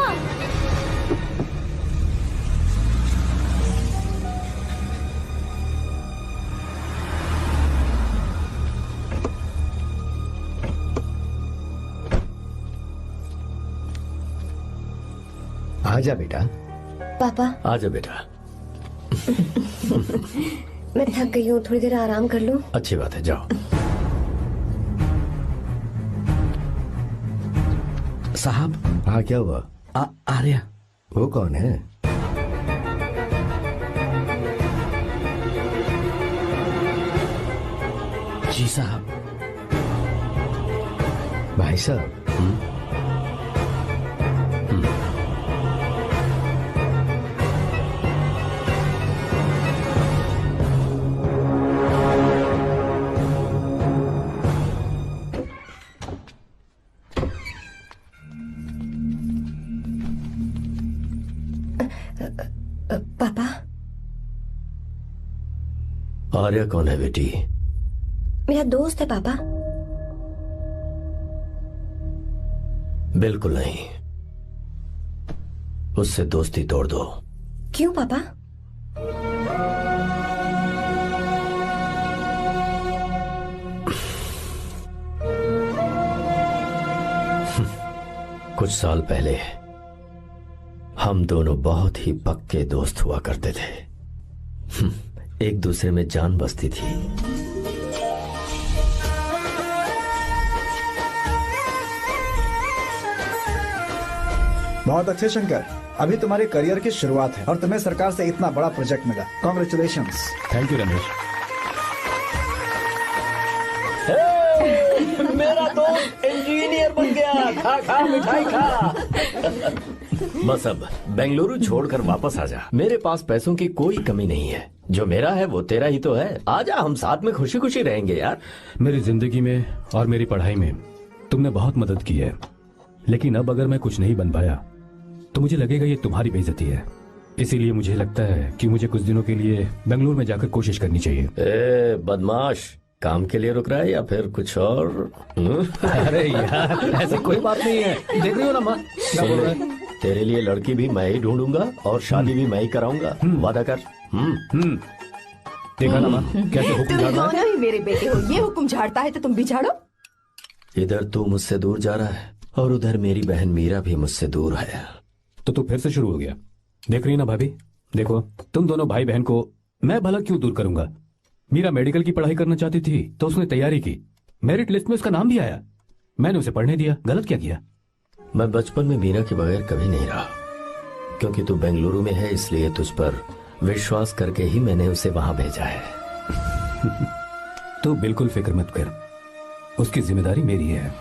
आजा बेटा। पापा। आजा बेटा। मैं थक गई हूँ, थोड़ी देर आराम कर लूँ। अच्छी बात है, जाओ। साहब। हाँ क्या हुआ? आर्या। वो कौन है? जी साहब। भाई साहब। पापा। आर्या कौन है बेटी? मेरा दोस्त है पापा। बिल्कुल नहीं, उससे दोस्ती तोड़ दो। क्यों पापा? कुछ कुछ साल पहले हम दोनों बहुत ही पक्के दोस्त हुआ करते थे। एक दूसरे में जान बसती थी। बहुत अच्छे शंकर, अभी तुम्हारे करियर की शुरुआत है और तुम्हें सरकार से इतना बड़ा प्रोजेक्ट मिला। कॉन्ग्रेचुलेशंस। Thank you Ramesh. मेरा दोस्त इंजीनियर बन गया। खा खा मिठाई खा। बस अब बेंगलुरु छोड़कर वापस आ जा। मेरे पास पैसों की कोई कमी नहीं है। जो मेरा है वो तेरा ही तो है। आजा, हम साथ में खुशी खुशी रहेंगे यार। मेरी जिंदगी में और मेरी पढ़ाई में तुमने बहुत मदद की है, लेकिन अब अगर मैं कुछ नहीं बन पाया तो मुझे लगेगा ये तुम्हारी बेइज्जती है। इसीलिए मुझे लगता है कि मुझे कुछ दिनों के लिए बेंगलुरु में जाकर कोशिश करनी चाहिए। बदमाश, काम के लिए रुक रहा है या फिर कुछ और? अरे यार, ऐसी कोई बात नहीं है। देख रही हो ना माँ, क्या बोल रहा है? तेरे लिए लड़की भी मैं ही ढूंढूंगा और शादी भी मैं ही कराऊंगा। वादा कर। देखा ना माँ, कैसे हुक्म तुम झाड़ रहा है? दोनों ही मेरे बेटे हो। ये हुक्म झाड़ता है तो तुम भी झाड़ो। इधर तू मुझसे दूर जा रहा है और उधर मेरी बहन मीरा भी मुझसे दूर है। तो तू फिर से शुरू हो गया। देख रही ना भाभी, देखो तुम दोनों भाई बहन को मैं भला क्यों दूर करूंगा। मीरा मेडिकल की पढ़ाई करना चाहती थी तो उसने तैयारी की, मेरिट लिस्ट में उसका नाम भी आया, मैंने उसे पढ़ने दिया। गलत क्या किया? मैं बचपन में मीरा के बगैर कभी नहीं रहा, क्योंकि तू बेंगलुरु में है इसलिए तुझ पर विश्वास करके ही मैंने उसे वहां भेजा है। तू बिल्कुल फिक्र मत कर, उसकी जिम्मेदारी मेरी है।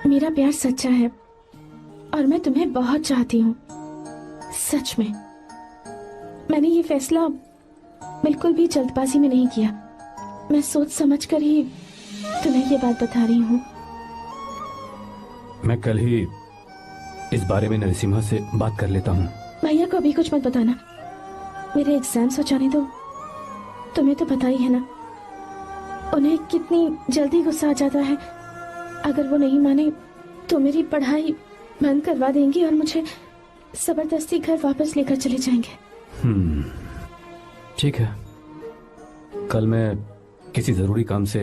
मेरा प्यार सच्चा है और मैं तुम्हें बहुत चाहती हूँ, सच में। मैंने ये फैसला बिल्कुल भी जल्दबाजी में नहीं किया। मैं सोच समझकर ही तुम्हें ये बात बता रही हूँ। मैं कल ही इस बारे में नरसिम्हा से बात कर लेता हूँ। भैया को अभी कुछ मत बताना, मेरे एग्जाम्स हो जाने दो। तुम्हें तो पता ही है ना उन्हें कितनी जल्दी गुस्सा आ जाता है। अगर वो नहीं माने तो मेरी पढ़ाई बंद करवा देंगे और मुझे जबरदस्ती घर वापस लेकर चले जाएंगे। ठीक है, कल मैं किसी जरूरी काम से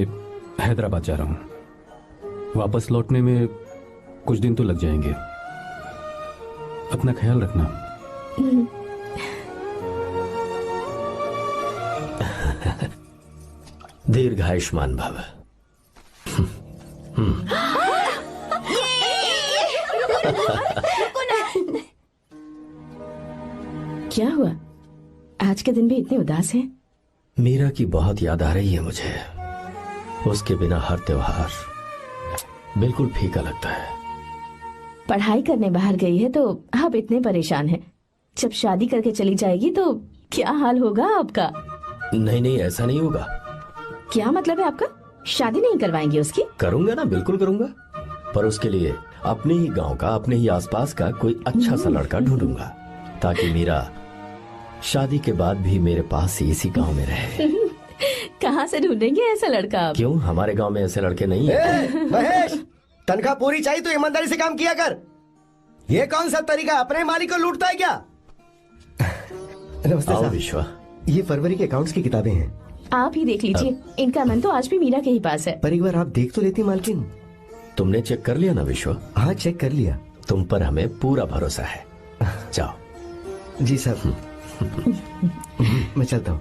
हैदराबाद जा रहा हूँ। वापस लौटने में कुछ दिन तो लग जाएंगे। अपना ख्याल रखना। दीर्घायुष्मान भव। क्या हुआ, आज के दिन भी इतने उदास हैं? मीरा की बहुत याद आ रही है मुझे। उसके बिना हर त्योहार बिल्कुल फीका लगता है। पढ़ाई करने बाहर गई है तो अब इतने परेशान है। जब शादी करके चली जाएगी तो क्या हाल होगा आपका? नहीं, ऐसा नहीं होगा। क्या मतलब है आपका? शादी नहीं करवाएंगे उसकी? करूंगा ना, बिल्कुल करूंगा, पर उसके लिए अपने ही गांव का, अपने ही आसपास का कोई अच्छा सा लड़का ढूंढूंगा ताकि मीरा शादी के बाद भी मेरे पास ही इसी गांव में रहे। कहाँ से ढूंढेंगे ऐसा लड़का आप? क्यों, हमारे गांव में ऐसे लड़के नहीं है? महेश, तनख्वाह पूरी चाहिए तो ईमानदारी से काम किया कर। ये कौन सा तरीका, अपने मालिक को लूटता है क्या? नमस्ते आओ साहब। विश्वा, ये फरवरी के अकाउंट्स की किताबें हैं। आप ही देख लीजिए, इनका मन तो आज भी मीरा के ही पास है। पर एक बार आप देख तो लेती मालकिन। तुमने चेक कर लिया ना विश्वा? हाँ, चेक कर लिया। तुम पर हमें पूरा भरोसा है। जाओ। जी साहब। मैं चलता हूँ।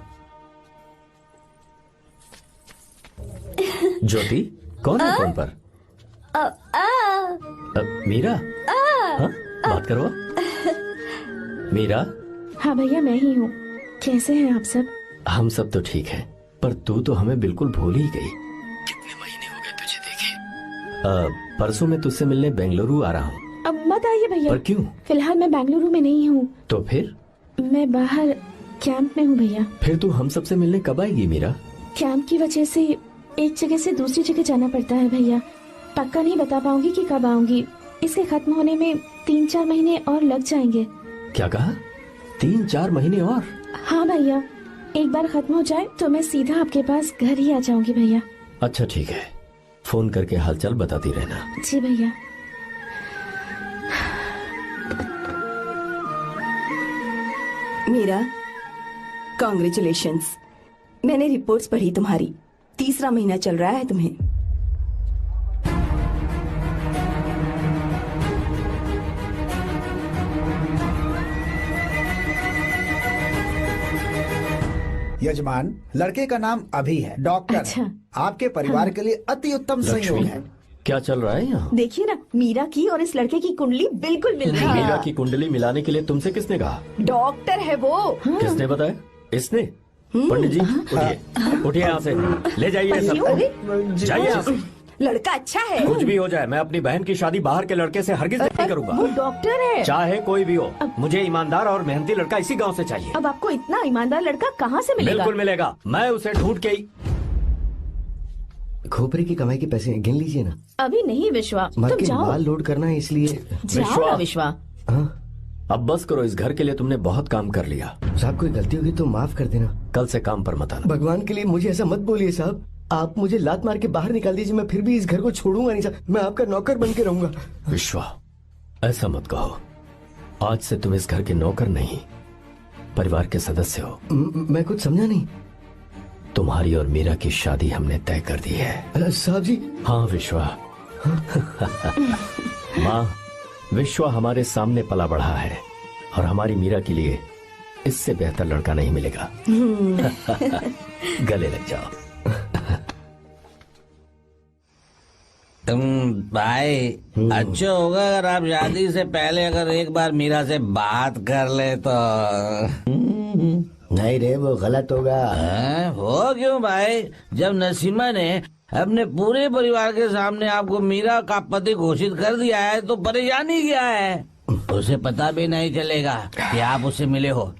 ज्योति, कौन है फोन पर? मीरा? हाँ, बात करो। मीरा? हाँ भैया, मैं ही हूँ। कैसे हैं आप सब? हम सब तो ठीक है, पर तू तो हमें बिल्कुल भूल ही गई। कितने महीने हो गए तुझे देखे। परसों मैं तुझसे मिलने बेंगलुरु आ रहा हूँ। अब मत आइए भैया। पर क्यों? फिलहाल मैं बेंगलुरु में नहीं हूँ। तो फिर? मैं बाहर कैंप में हूँ भैया। फिर तू हम सबसे मिलने कब आएगी मीरा? कैंप की वजह से एक जगह से दूसरी जगह जाना पड़ता है भैया। पक्का नहीं बता पाऊंगी कि कब आऊंगी। इसके खत्म होने में 3-4 महीने और लग जाएंगे। क्या कहा? 3-4 महीने और? हाँ भैया, एक बार खत्म हो जाए तो मैं सीधा आपके पास घर ही आ जाऊंगी भैया। अच्छा ठीक है, फोन करके हालचाल बताती रहना। जी भैया। मीरा, कॉन्ग्रेचुलेशंस। मैंने रिपोर्ट्स पढ़ी तुम्हारी, 3रा महीना चल रहा है तुम्हें। यजमान, लड़के का नाम अभी है, डॉक्टर। अच्छा। आपके परिवार के लिए अति उत्तम संयोग है। क्या चल रहा है यहाँ? देखिए ना, मीरा की और इस लड़के की कुंडली बिल्कुल मिल रही है। मीरा की कुंडली मिलाने के लिए तुमसे किसने कहा? डॉक्टर है वो। किसने बताया? इसने? पंडित जी उठिए, उठिए यहाँ से, ले जाइए सब, जाइए यहाँ से। लड़का अच्छा है। कुछ भी हो जाए, मैं अपनी बहन की शादी बाहर के लड़के से हरगिज नहीं करूंगा। वो डॉक्टर है। चाहे कोई भी हो, मुझे ईमानदार और मेहनती लड़का इसी गांव से चाहिए। अब आपको इतना ईमानदार लड़का कहाँ से मिलेगा? बिल्कुल मिलेगा, मैं उसे ढूंढ के ही। खोपरे की कमाई के पैसे गिन लीजिए ना। अभी नहीं विश्वा, मर तुम के जाओ। माल लोड करना है इसलिए। जाओ ना विश्वा। अब बस करो, इस घर के लिए तुमने बहुत काम कर लिया। साहब कोई गलती होगी तो माफ कर देना। कल से काम पर मत आना। भगवान के लिए मुझे ऐसा मत बोलिए साहब, आप मुझे लात मार के बाहर निकाल दीजिए, मैं फिर भी इस घर को छोड़ूंगा नहीं साहब, मैं आपका नौकर बन के रहूंगा। विश्वा, ऐसा मत कहो, आज से तुम इस घर के नौकर नहीं, परिवार के सदस्य हो। मैं कुछ समझा नहीं। तुम्हारी और मीरा की शादी हमने तय कर दी है। साहब जी। हाँ विश्वा। माँ, विश्वा हमारे सामने पला बढ़ा है और हमारी मीरा के लिए इससे बेहतर लड़का नहीं मिलेगा। गले लग जाओ। भाई अच्छा होगा अगर आप शादी से पहले अगर एक बार मीरा से बात कर ले तो। नहीं रे, वो गलत होगा। हो क्यों भाई? जब नसीमा ने अपने पूरे परिवार के सामने आपको मीरा का पति घोषित कर दिया है तो परेशानी क्या है? उसे पता भी नहीं चलेगा कि आप उससे मिले हो।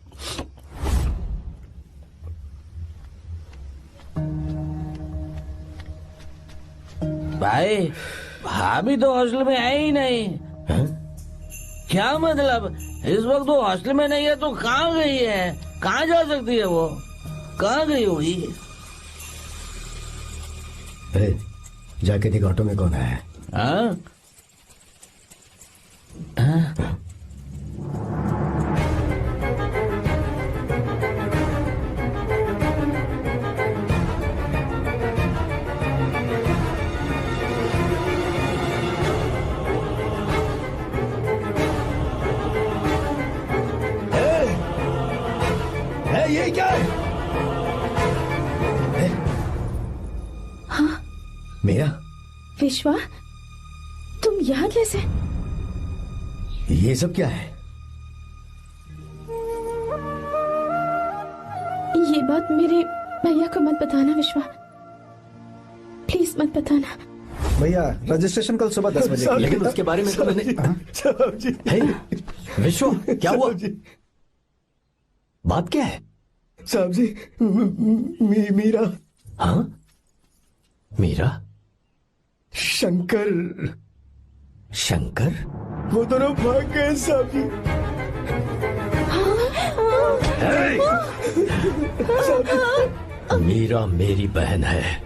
भाई भाभी तो हॉस्टल में है ही नहीं। क्या मतलब? इस वक्त वो हॉस्टल में नहीं है तो कहाँ गई है? कहाँ जा सकती है वो? कहाँ गई होगी? अरे जाके देख ऑटो में कौन है। हाँ? ये क्या है? हाँ? मीरा? विश्वा, तुम यहाँ कैसे? ये सब क्या है? ये बात मेरे भैया को मत बताना विश्वा, प्लीज मत बताना। भैया रजिस्ट्रेशन कल सुबह 10 बजे। लेकिन उसके बारे में तो मैंने। विश्व, क्या हुआ? बात क्या है? साहब जी, मीरा। हाँ? मीरा? शंकर। शंकर? वो दोनों भाग गए साहब जी। मीरा मेरी बहन है,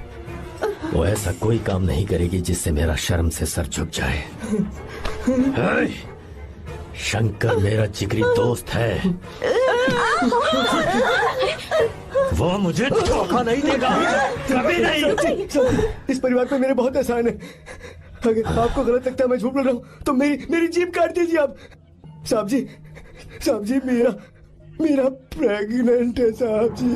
वो ऐसा कोई काम नहीं करेगी जिससे मेरा शर्म से सर झुक जाए। शंकर मेरा जिगरी दोस्त है, वो मुझे धोखा नहीं देगा, कभी नहीं। इस परिवार पे मेरे बहुत एहसान है, अगर आपको गलत लगता है मैं झूठ बोल रहा हूँ तो मेरी जीभ काट दीजिए आप। साहब जी मेरा प्रेग्नेंट है साहब जी।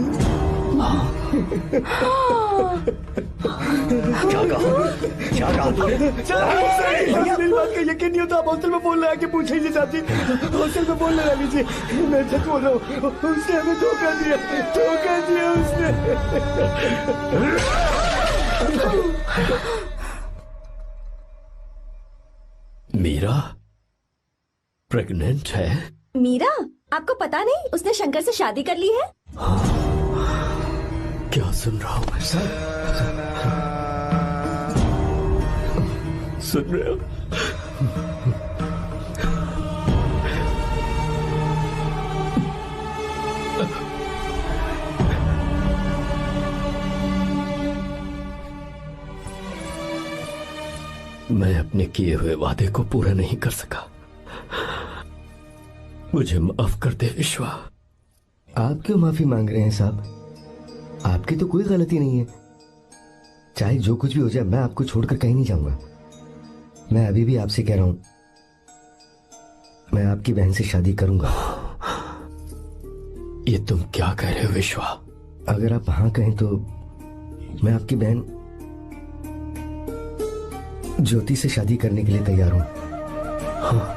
क्या कहा तूने? मेरी बात का यकीन नहीं होता, आप हॉस्टल में फोन लगा के पूछ लीजिए साहब जी, हॉस्टल में फोन लगा लीजिए, मैं सच बोल रहा हूँ, उसने हमें धोखा दिया उसने। मीरा प्रेग्नेंट है? मीरा, आपको पता नहीं उसने शंकर से शादी कर ली है? क्या सुन रहा हूँ मैं? सुन रहे हो? मैं अपने किए हुए वादे को पूरा नहीं कर सका। मुझे माफ कर दे विश्वा। आप क्यों माफी मांग रहे हैं साहब? आपकी तो कोई गलती नहीं है। चाहे जो कुछ भी हो जाए, मैं आपको छोड़कर कहीं नहीं जाऊंगा। मैं अभी भी आपसे कह रहा हूं, मैं आपकी बहन से शादी करूंगा। ये तुम क्या कह रहे हो विश्वा? अगर आप हाँ कहें तो मैं आपकी बहन ज्योति से शादी करने के लिए तैयार हूं। हाँ।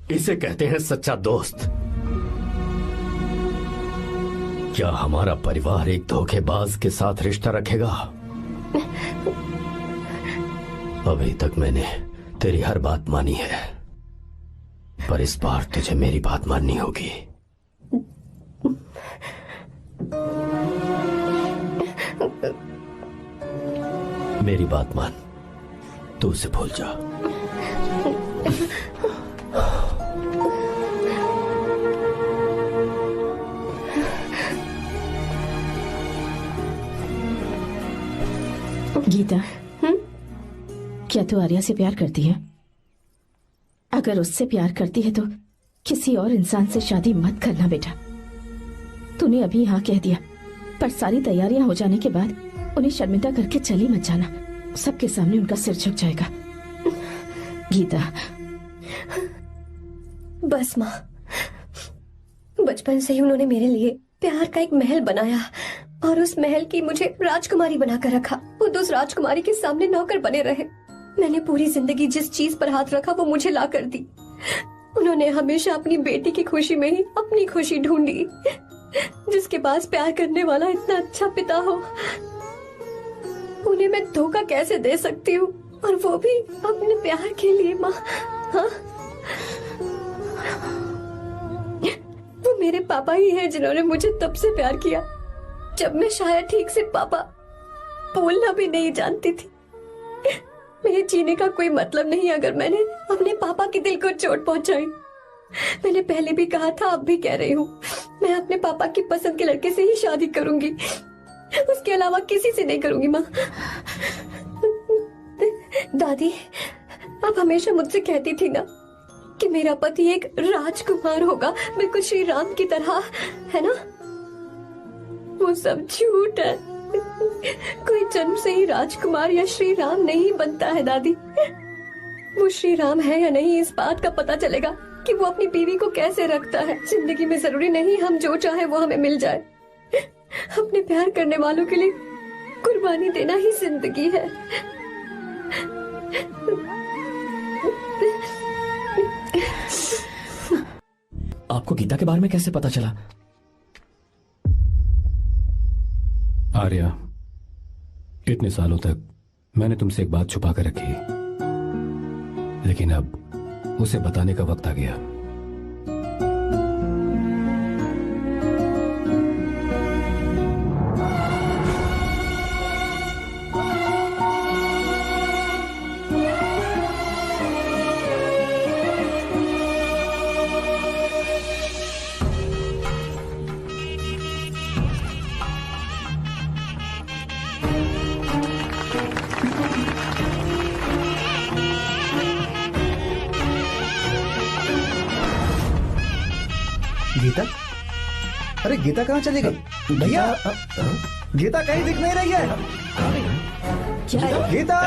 इसे कहते हैं सच्चा दोस्त। क्या हमारा परिवार एक धोखेबाज के साथ रिश्ता रखेगा? अभी तक मैंने तेरी हर बात मानी है, पर इस बार तुझे मेरी बात माननी होगी। मेरी बात मान, तू उसे भूल जा। गीता, क्या तू आर्या से प्यार करती है? अगर उससे प्यार करती है तो किसी और इंसान से शादी मत करना बेटा। तूने अभी हाँ कह दिया, पर सारी तैयारियां हो जाने के बाद उन्हें शर्मिंदा करके चली मत जाना। सबके सामने उनका सिर झुक जाएगा। गीता। बस माँ, बचपन से ही उन्होंने मेरे लिए प्यार का एक महल बनाया और उस महल की मुझे राजकुमारी बनाकर रखा। खुद उस राजकुमारी के सामने नौकर बने रहे। मैंने पूरी जिंदगी जिस चीज पर हाथ रखा वो मुझे ला कर दी। उन्होंने हमेशा अपनी बेटी की खुशी में ही अपनी खुशी ढूंढी। जिसके पास प्यार करने वाला इतना अच्छा पिता हो, उन्हें मैं धोखा कैसे दे सकती हूँ, और वो भी अपने प्यार के लिए। माँ, हाँ, वो मेरे पापा ही हैं जिन्होंने मुझे तब से प्यार किया जब मैं शायद ठीक से पापा बोलना भी नहीं जानती थी। मेरे जीने का कोई मतलब नहीं अगर मैंने अपने पापा के दिल को चोट पहुंचाई। मैंने पहले भी कहा था, अब भी कह रही हूँ, मैं अपने पापा की पसंद के लड़के से ही शादी करूंगी, उसके अलावा किसी से नहीं करूंगी। माँ, दादी आप हमेशा मुझसे कहती थी ना कि मेरा पति एक राजकुमार होगा, बिल्कुल श्री राम की तरह, है ना? वो सब झूठ है। कोई जन्म से ही राजकुमार या श्री राम नहीं बनता है दादी। वो श्री राम है या नहीं, इस बात का पता चलेगा कि वो अपनी बीवी को कैसे रखता है। जिंदगी में जरूरी नहीं हम जो चाहे वो हमें मिल जाए। अपने प्यार करने वालों के लिए कुर्बानी देना ही जिंदगी है। आपको गीता के बारे में कैसे पता चला? आर्या, इतने सालों तक मैंने तुमसे एक बात छुपा कर रखी, लेकिन अब उसे बताने का वक्त आ गया। गीता? अरे गीता कहाँ चली गई? भैया, गीता कहीं दिख नहीं रही है। गीता,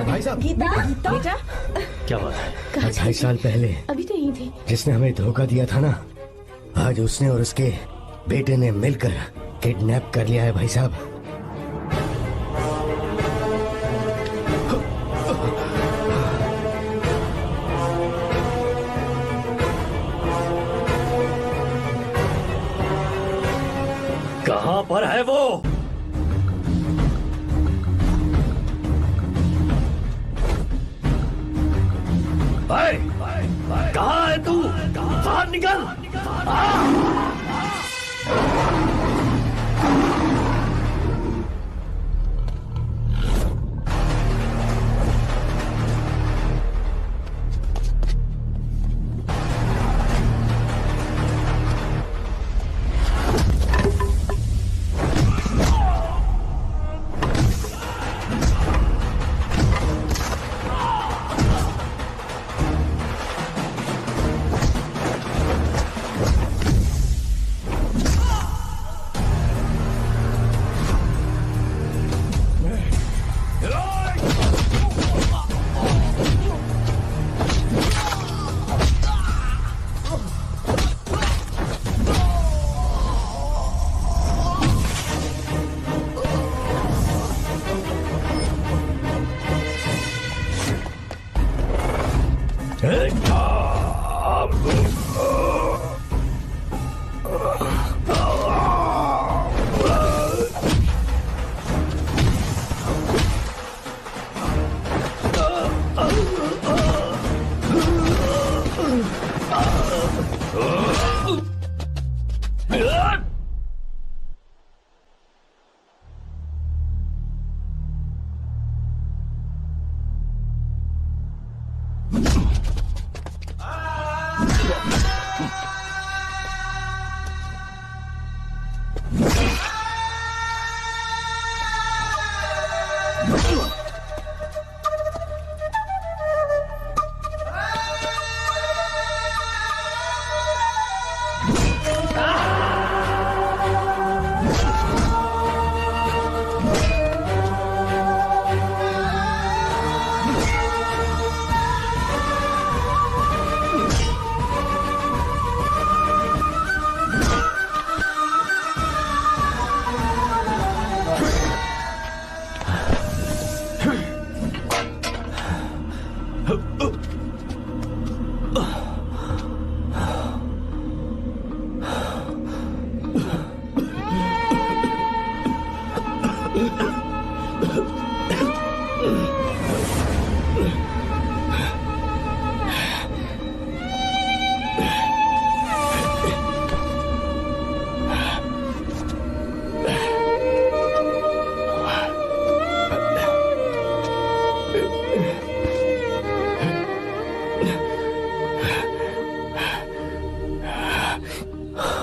भाई साहब, गीता, क्या बात है? 2.5 साल पहले अभी तो यही थी। जिसने हमें धोखा दिया था ना, आज उसने और उसके बेटे ने मिलकर किडनैप कर लिया है भाई साहब। कहाँ है तू? बाहर निकल।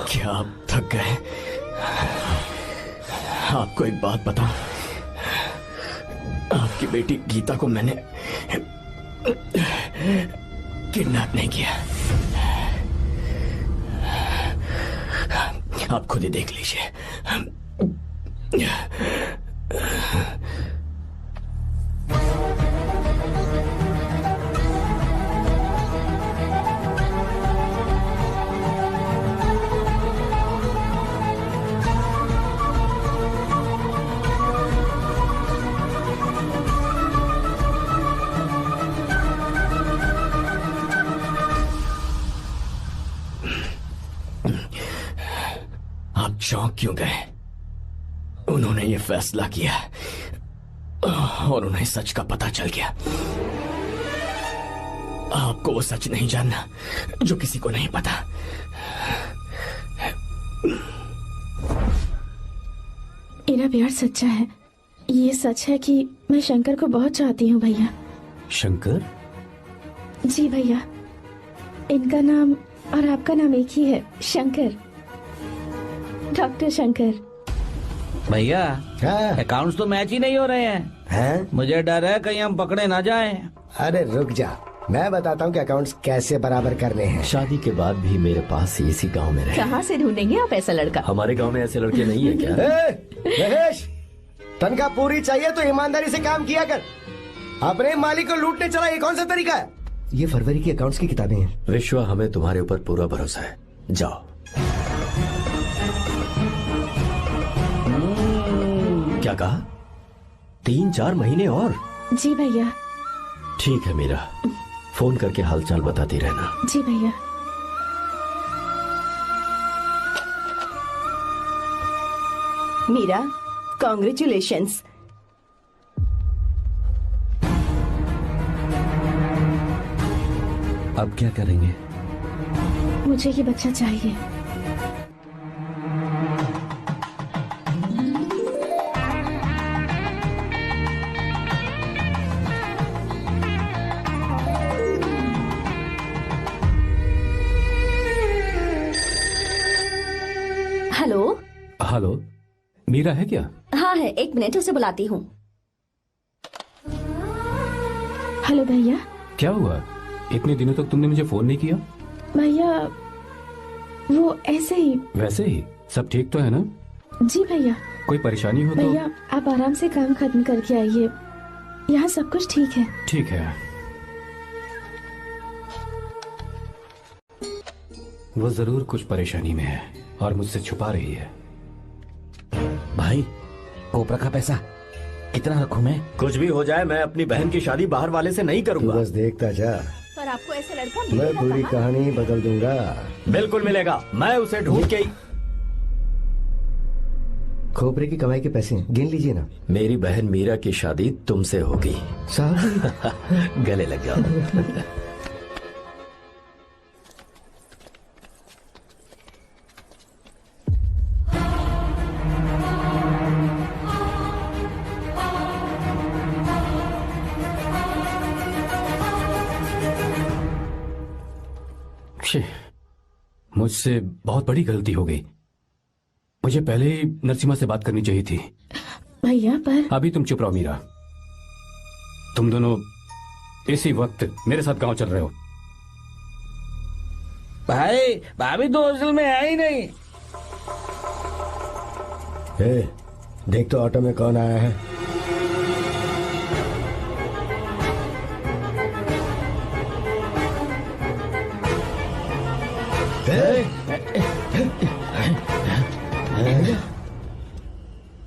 क्या आप थक गए? आपको एक बात बताऊं, आपकी बेटी गीता को मैंने किडनैप नहीं किया। आप खुद ही देख लीजिए। आप चौंक क्यों गए? उन्होंने ये फैसला किया और उन्हें सच का पता चल गया। आपको वो सच नहीं जानना जो किसी को नहीं पता। मेरा प्यार सच्चा है। ये सच है कि मैं शंकर को बहुत चाहती हूँ भैया। शंकर? जी भैया, इनका नाम और आपका नाम एक ही है, शंकर, डॉक्टर शंकर। भैया अकाउंट्स तो मैच ही नहीं हो रहे हैं। मुझे डर है कहीं हम पकड़े ना जाएं। अरे रुक जा, मैं बताता हूँ कि अकाउंट्स कैसे बराबर करने हैं। शादी के बाद भी मेरे पास इसी गांव में रहे। कहाँ से ढूंढेंगे आप ऐसा लड़का? हमारे गांव में ऐसे लड़के नहीं है क्या? महेश, तनख्वाह पूरी चाहिए तो ईमानदारी से काम किया कर। अपने मालिक को लूटने चला, ये कौन सा तरीका है? ये फरवरी की अकाउंट्स की किताबें हैं। विश्वा, हमें तुम्हारे ऊपर पूरा भरोसा है। जाओ। क्या कहा? 3-4 महीने और? जी भैया। ठीक है मीरा, फोन करके हालचाल बताती रहना। जी भैया। मीरा, कॉन्ग्रेचुलेशंस। अब क्या करेंगे? मुझे ये बच्चा चाहिए। हेलो। हेलो, मीरा है क्या? हाँ है, 1 मिनट, उसे बुलाती हूँ। हेलो भैया। क्या हुआ? इतने दिनों तक तुमने मुझे फोन नहीं किया? भैया वो ऐसे ही। वैसे ही? सब ठीक तो है ना? जी भैया। कोई परेशानी हो तो? भैया आप आराम से काम खत्म करके आइए, यहाँ सब कुछ ठीक है। ठीक है। वो जरूर कुछ परेशानी में है और मुझसे छुपा रही है। भाई, कोपरा का पैसा कितना रखूं मैं? कुछ भी हो जाए, मैं अपनी बहन की शादी बाहर वाले से नहीं करूंगा। बस देखता जा, पर आपको ऐसे लड़का मैं पूरी कहानी बदल दूंगा। बिल्कुल मिलेगा, मैं उसे ढूंढ के ही। खोपरे की कमाई के पैसे गिन लीजिए ना। मेरी बहन मीरा की शादी तुमसे होगी। साहब गले लग जाओ। मुझसे बहुत बड़ी गलती हो गई। मुझे पहले ही नरसिम्हा से बात करनी चाहिए थी। भैया पर अभी तुम चुप रहो मीरा। तुम दोनों इसी वक्त मेरे साथ गांव चल रहे हो। भाई, भाभी तो हॉस्टल में है ही नहीं। देख तो ऑटो में कौन आया है।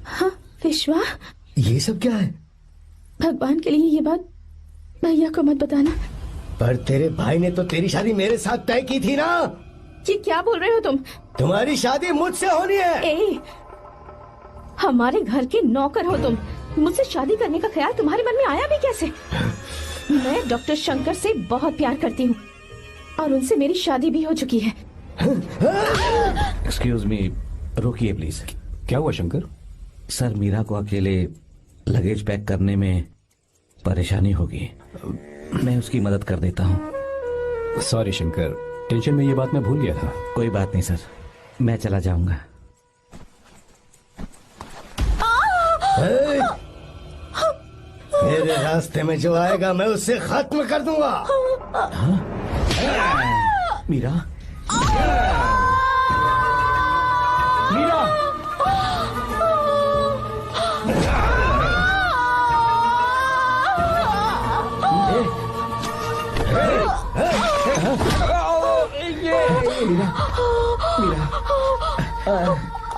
हाँ विश्वा, ये सब क्या है? भगवान के लिए ये बात भैया को मत बताना। पर तेरे भाई ने तो तेरी शादी मेरे साथ तय की थी ना। ये क्या बोल रहे हो तुम? तुम्हारी शादी मुझसे होनी है। हमारे घर के नौकर हो तुम, मुझसे शादी करने का ख्याल तुम्हारे मन में आया भी कैसे? मैं डॉक्टर शंकर से बहुत प्यार करती हूँ और उनसे मेरी शादी भी हो चुकी है। एक्सक्यूज मी, रोकिए प्लीज। क्या हुआ शंकर? सर, मीरा को अकेले लगेज पैक करने में परेशानी होगी, मैं उसकी मदद कर देता हूँ। सॉरी शंकर, टेंशन में ये बात मैं भूल गया था। कोई बात नहीं सर, मैं चला जाऊंगा। मेरे रास्ते में जो आएगा मैं उससे खत्म कर दूंगा। मीरा, मीरा,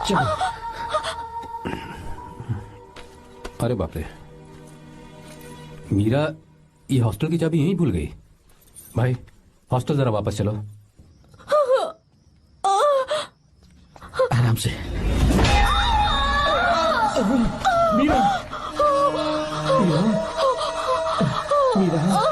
चलो। अरे बाप रे, मीरा ये हॉस्टल की चाबी यहीं भूल गई। भाई हॉस्टल जरा वापस चलो। आराम से। मीरा, मीरा, मीरा,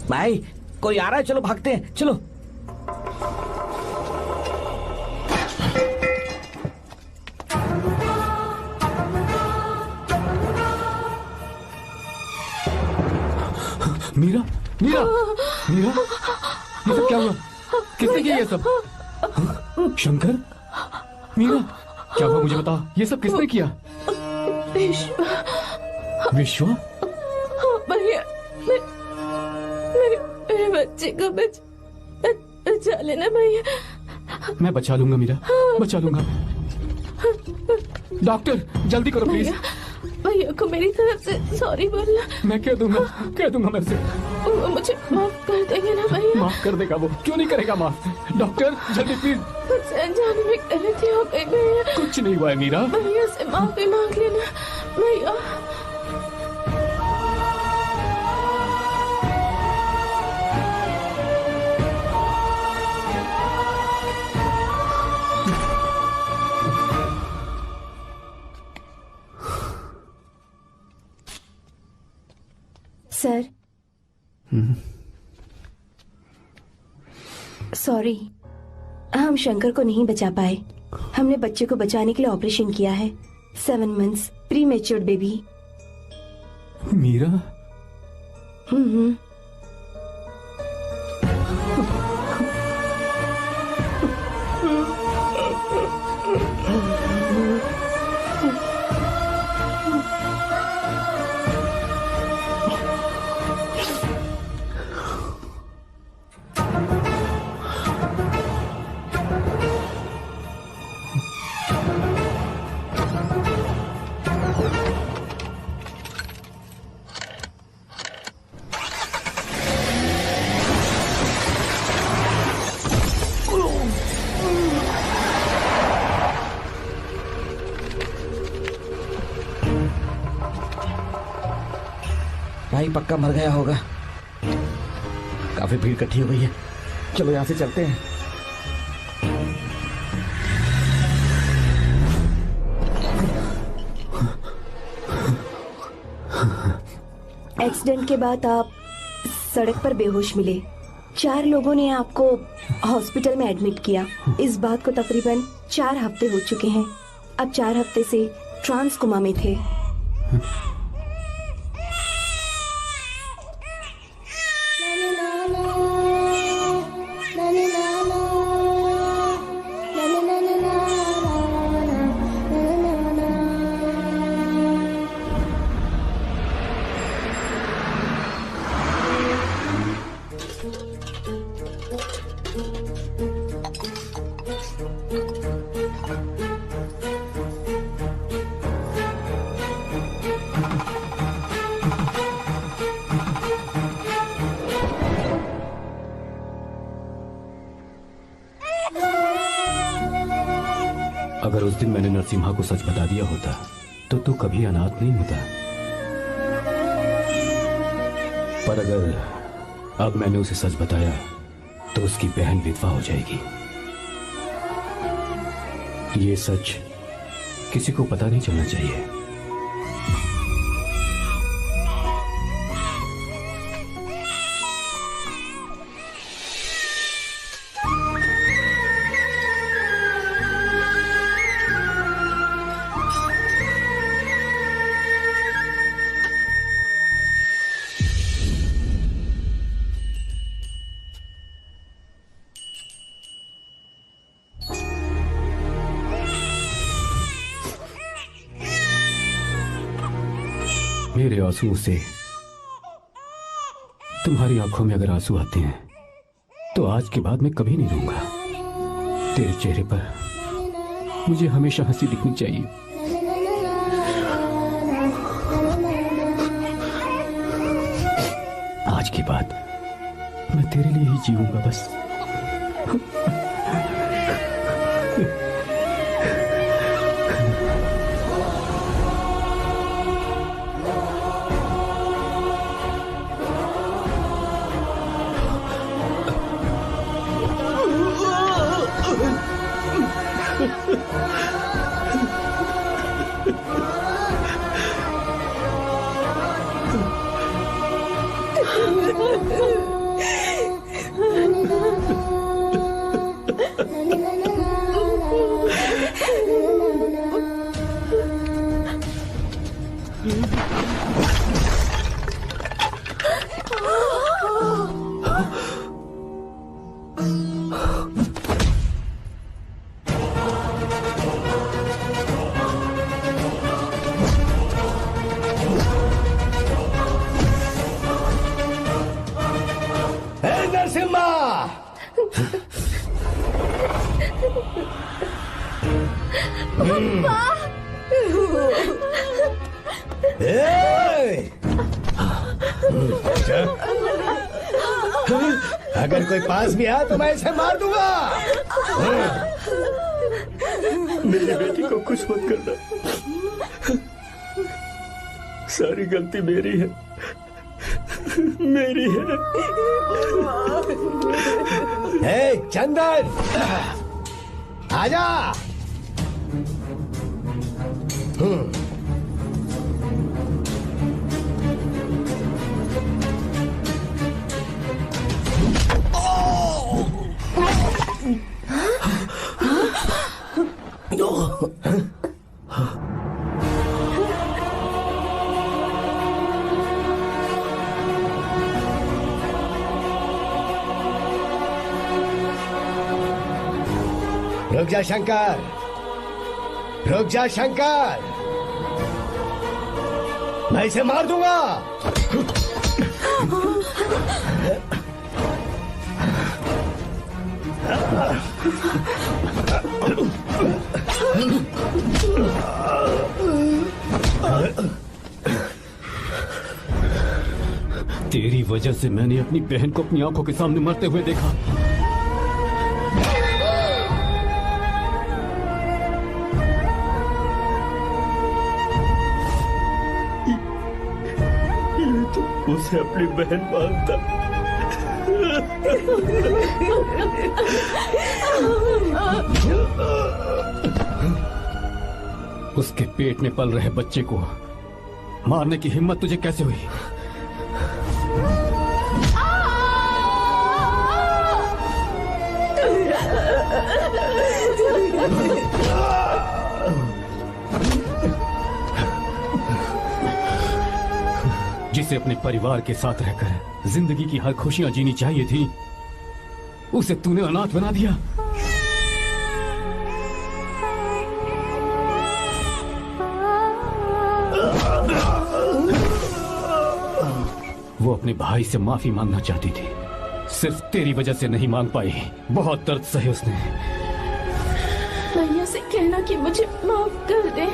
भाई कोई आ रहा है, चलो भागते हैं, चलो। मीरा, मीरा, ये सब क्या हुआ? किसने किया ये सब? शंकर, मीरा, क्या हुआ मुझे बताओ, ये सब किसने किया? विश्व? भैया, मेरे बच्चे को बचा लेना भैया। मैं बचा लूंगा मीरा, बचा लूंगा। डॉक्टर जल्दी करो प्लीज। भैया को मेरी तरफ से सॉरी बोलना। मैं कह दूंगा मैं उसे। वो मुझे माफ कर देंगे ना भैया? माफ कर देगा वो, क्यों नहीं करेगा माफ? डॉक्टर जल्दी प्लीज। मुझसे अनजाने में गलती हो गई भैया। कुछ नहीं हुआ है मीरा। भैया से माफी मांग लेना भैया। सर, सॉरी, हम शंकर को नहीं बचा पाए। हमने बच्चे को बचाने के लिए ऑपरेशन किया है। 7 months pre matured baby. Meera? भाई पक्का मर गया होगा। काफी भीड़ इकट्ठी हो गई है, चलो यहाँ से चलते हैं। एक्सीडेंट के बाद आप सड़क पर बेहोश मिले। 4 लोगों ने आपको हॉस्पिटल में एडमिट किया। इस बात को तकरीबन 4 हफ्ते हो चुके हैं। अब 4 हफ्ते से ट्रांस कोमा में थे। अगर उस दिन मैंने नरसिम्हा को सच बता दिया होता तो तू कभी अनाथ नहीं होता। पर अगर अब मैंने उसे सच बताया तो उसकी बहन विधवा हो जाएगी। ये सच किसी को पता नहीं चलना चाहिए। मेरे आंसुओं से तुम्हारी आंखों में अगर आंसू आते हैं तो आज के बाद मैं कभी नहीं रोऊंगा। तेरे चेहरे पर मुझे हमेशा हंसी दिखनी चाहिए। आज के बाद मैं तेरे लिए ही जीऊंगा बस। अगर कोई पास भी आया तो मैं इसे मार दूंगा। मेरी बेटी को कुछ मत करना, सारी गलती मेरी है, मेरी है। हे चंदन, आजा। रुक जा शंकर, रुक जा शंकर, मैं इसे मार दूंगा। तेरी वजह से मैंने अपनी बहन को अपनी आंखों के सामने मरते हुए देखा। उसे अपनी बहन मानता। उसके पेट में पल रहे बच्चे को मारने की हिम्मत तुझे कैसे हुई? जिसे अपने परिवार के साथ रहकर जिंदगी की हर खुशियां जीनी चाहिए थी, उसे तूने अनाथ बना दिया। वो अपने भाई से माफी मांगना चाहती थी, सिर्फ तेरी वजह से नहीं मांग पाई। बहुत दर्द सहे उसने। भैया से कहना कि मुझे माफ कर दे।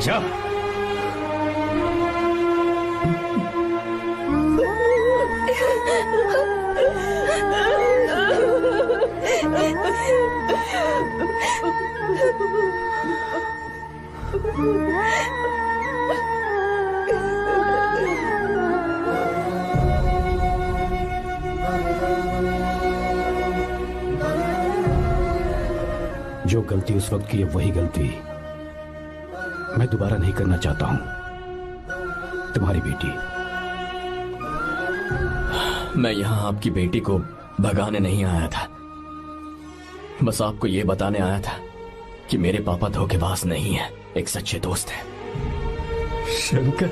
जा। जो गलती उस वक्त की है वही गलती मैं दोबारा नहीं करना चाहता हूं। तुम्हारी बेटी। मैं यहां आपकी बेटी को भगाने नहीं आया था, बस आपको ये बताने आया था कि मेरे पापा धोखेबाज नहीं है, एक सच्चे दोस्त है। शंकर,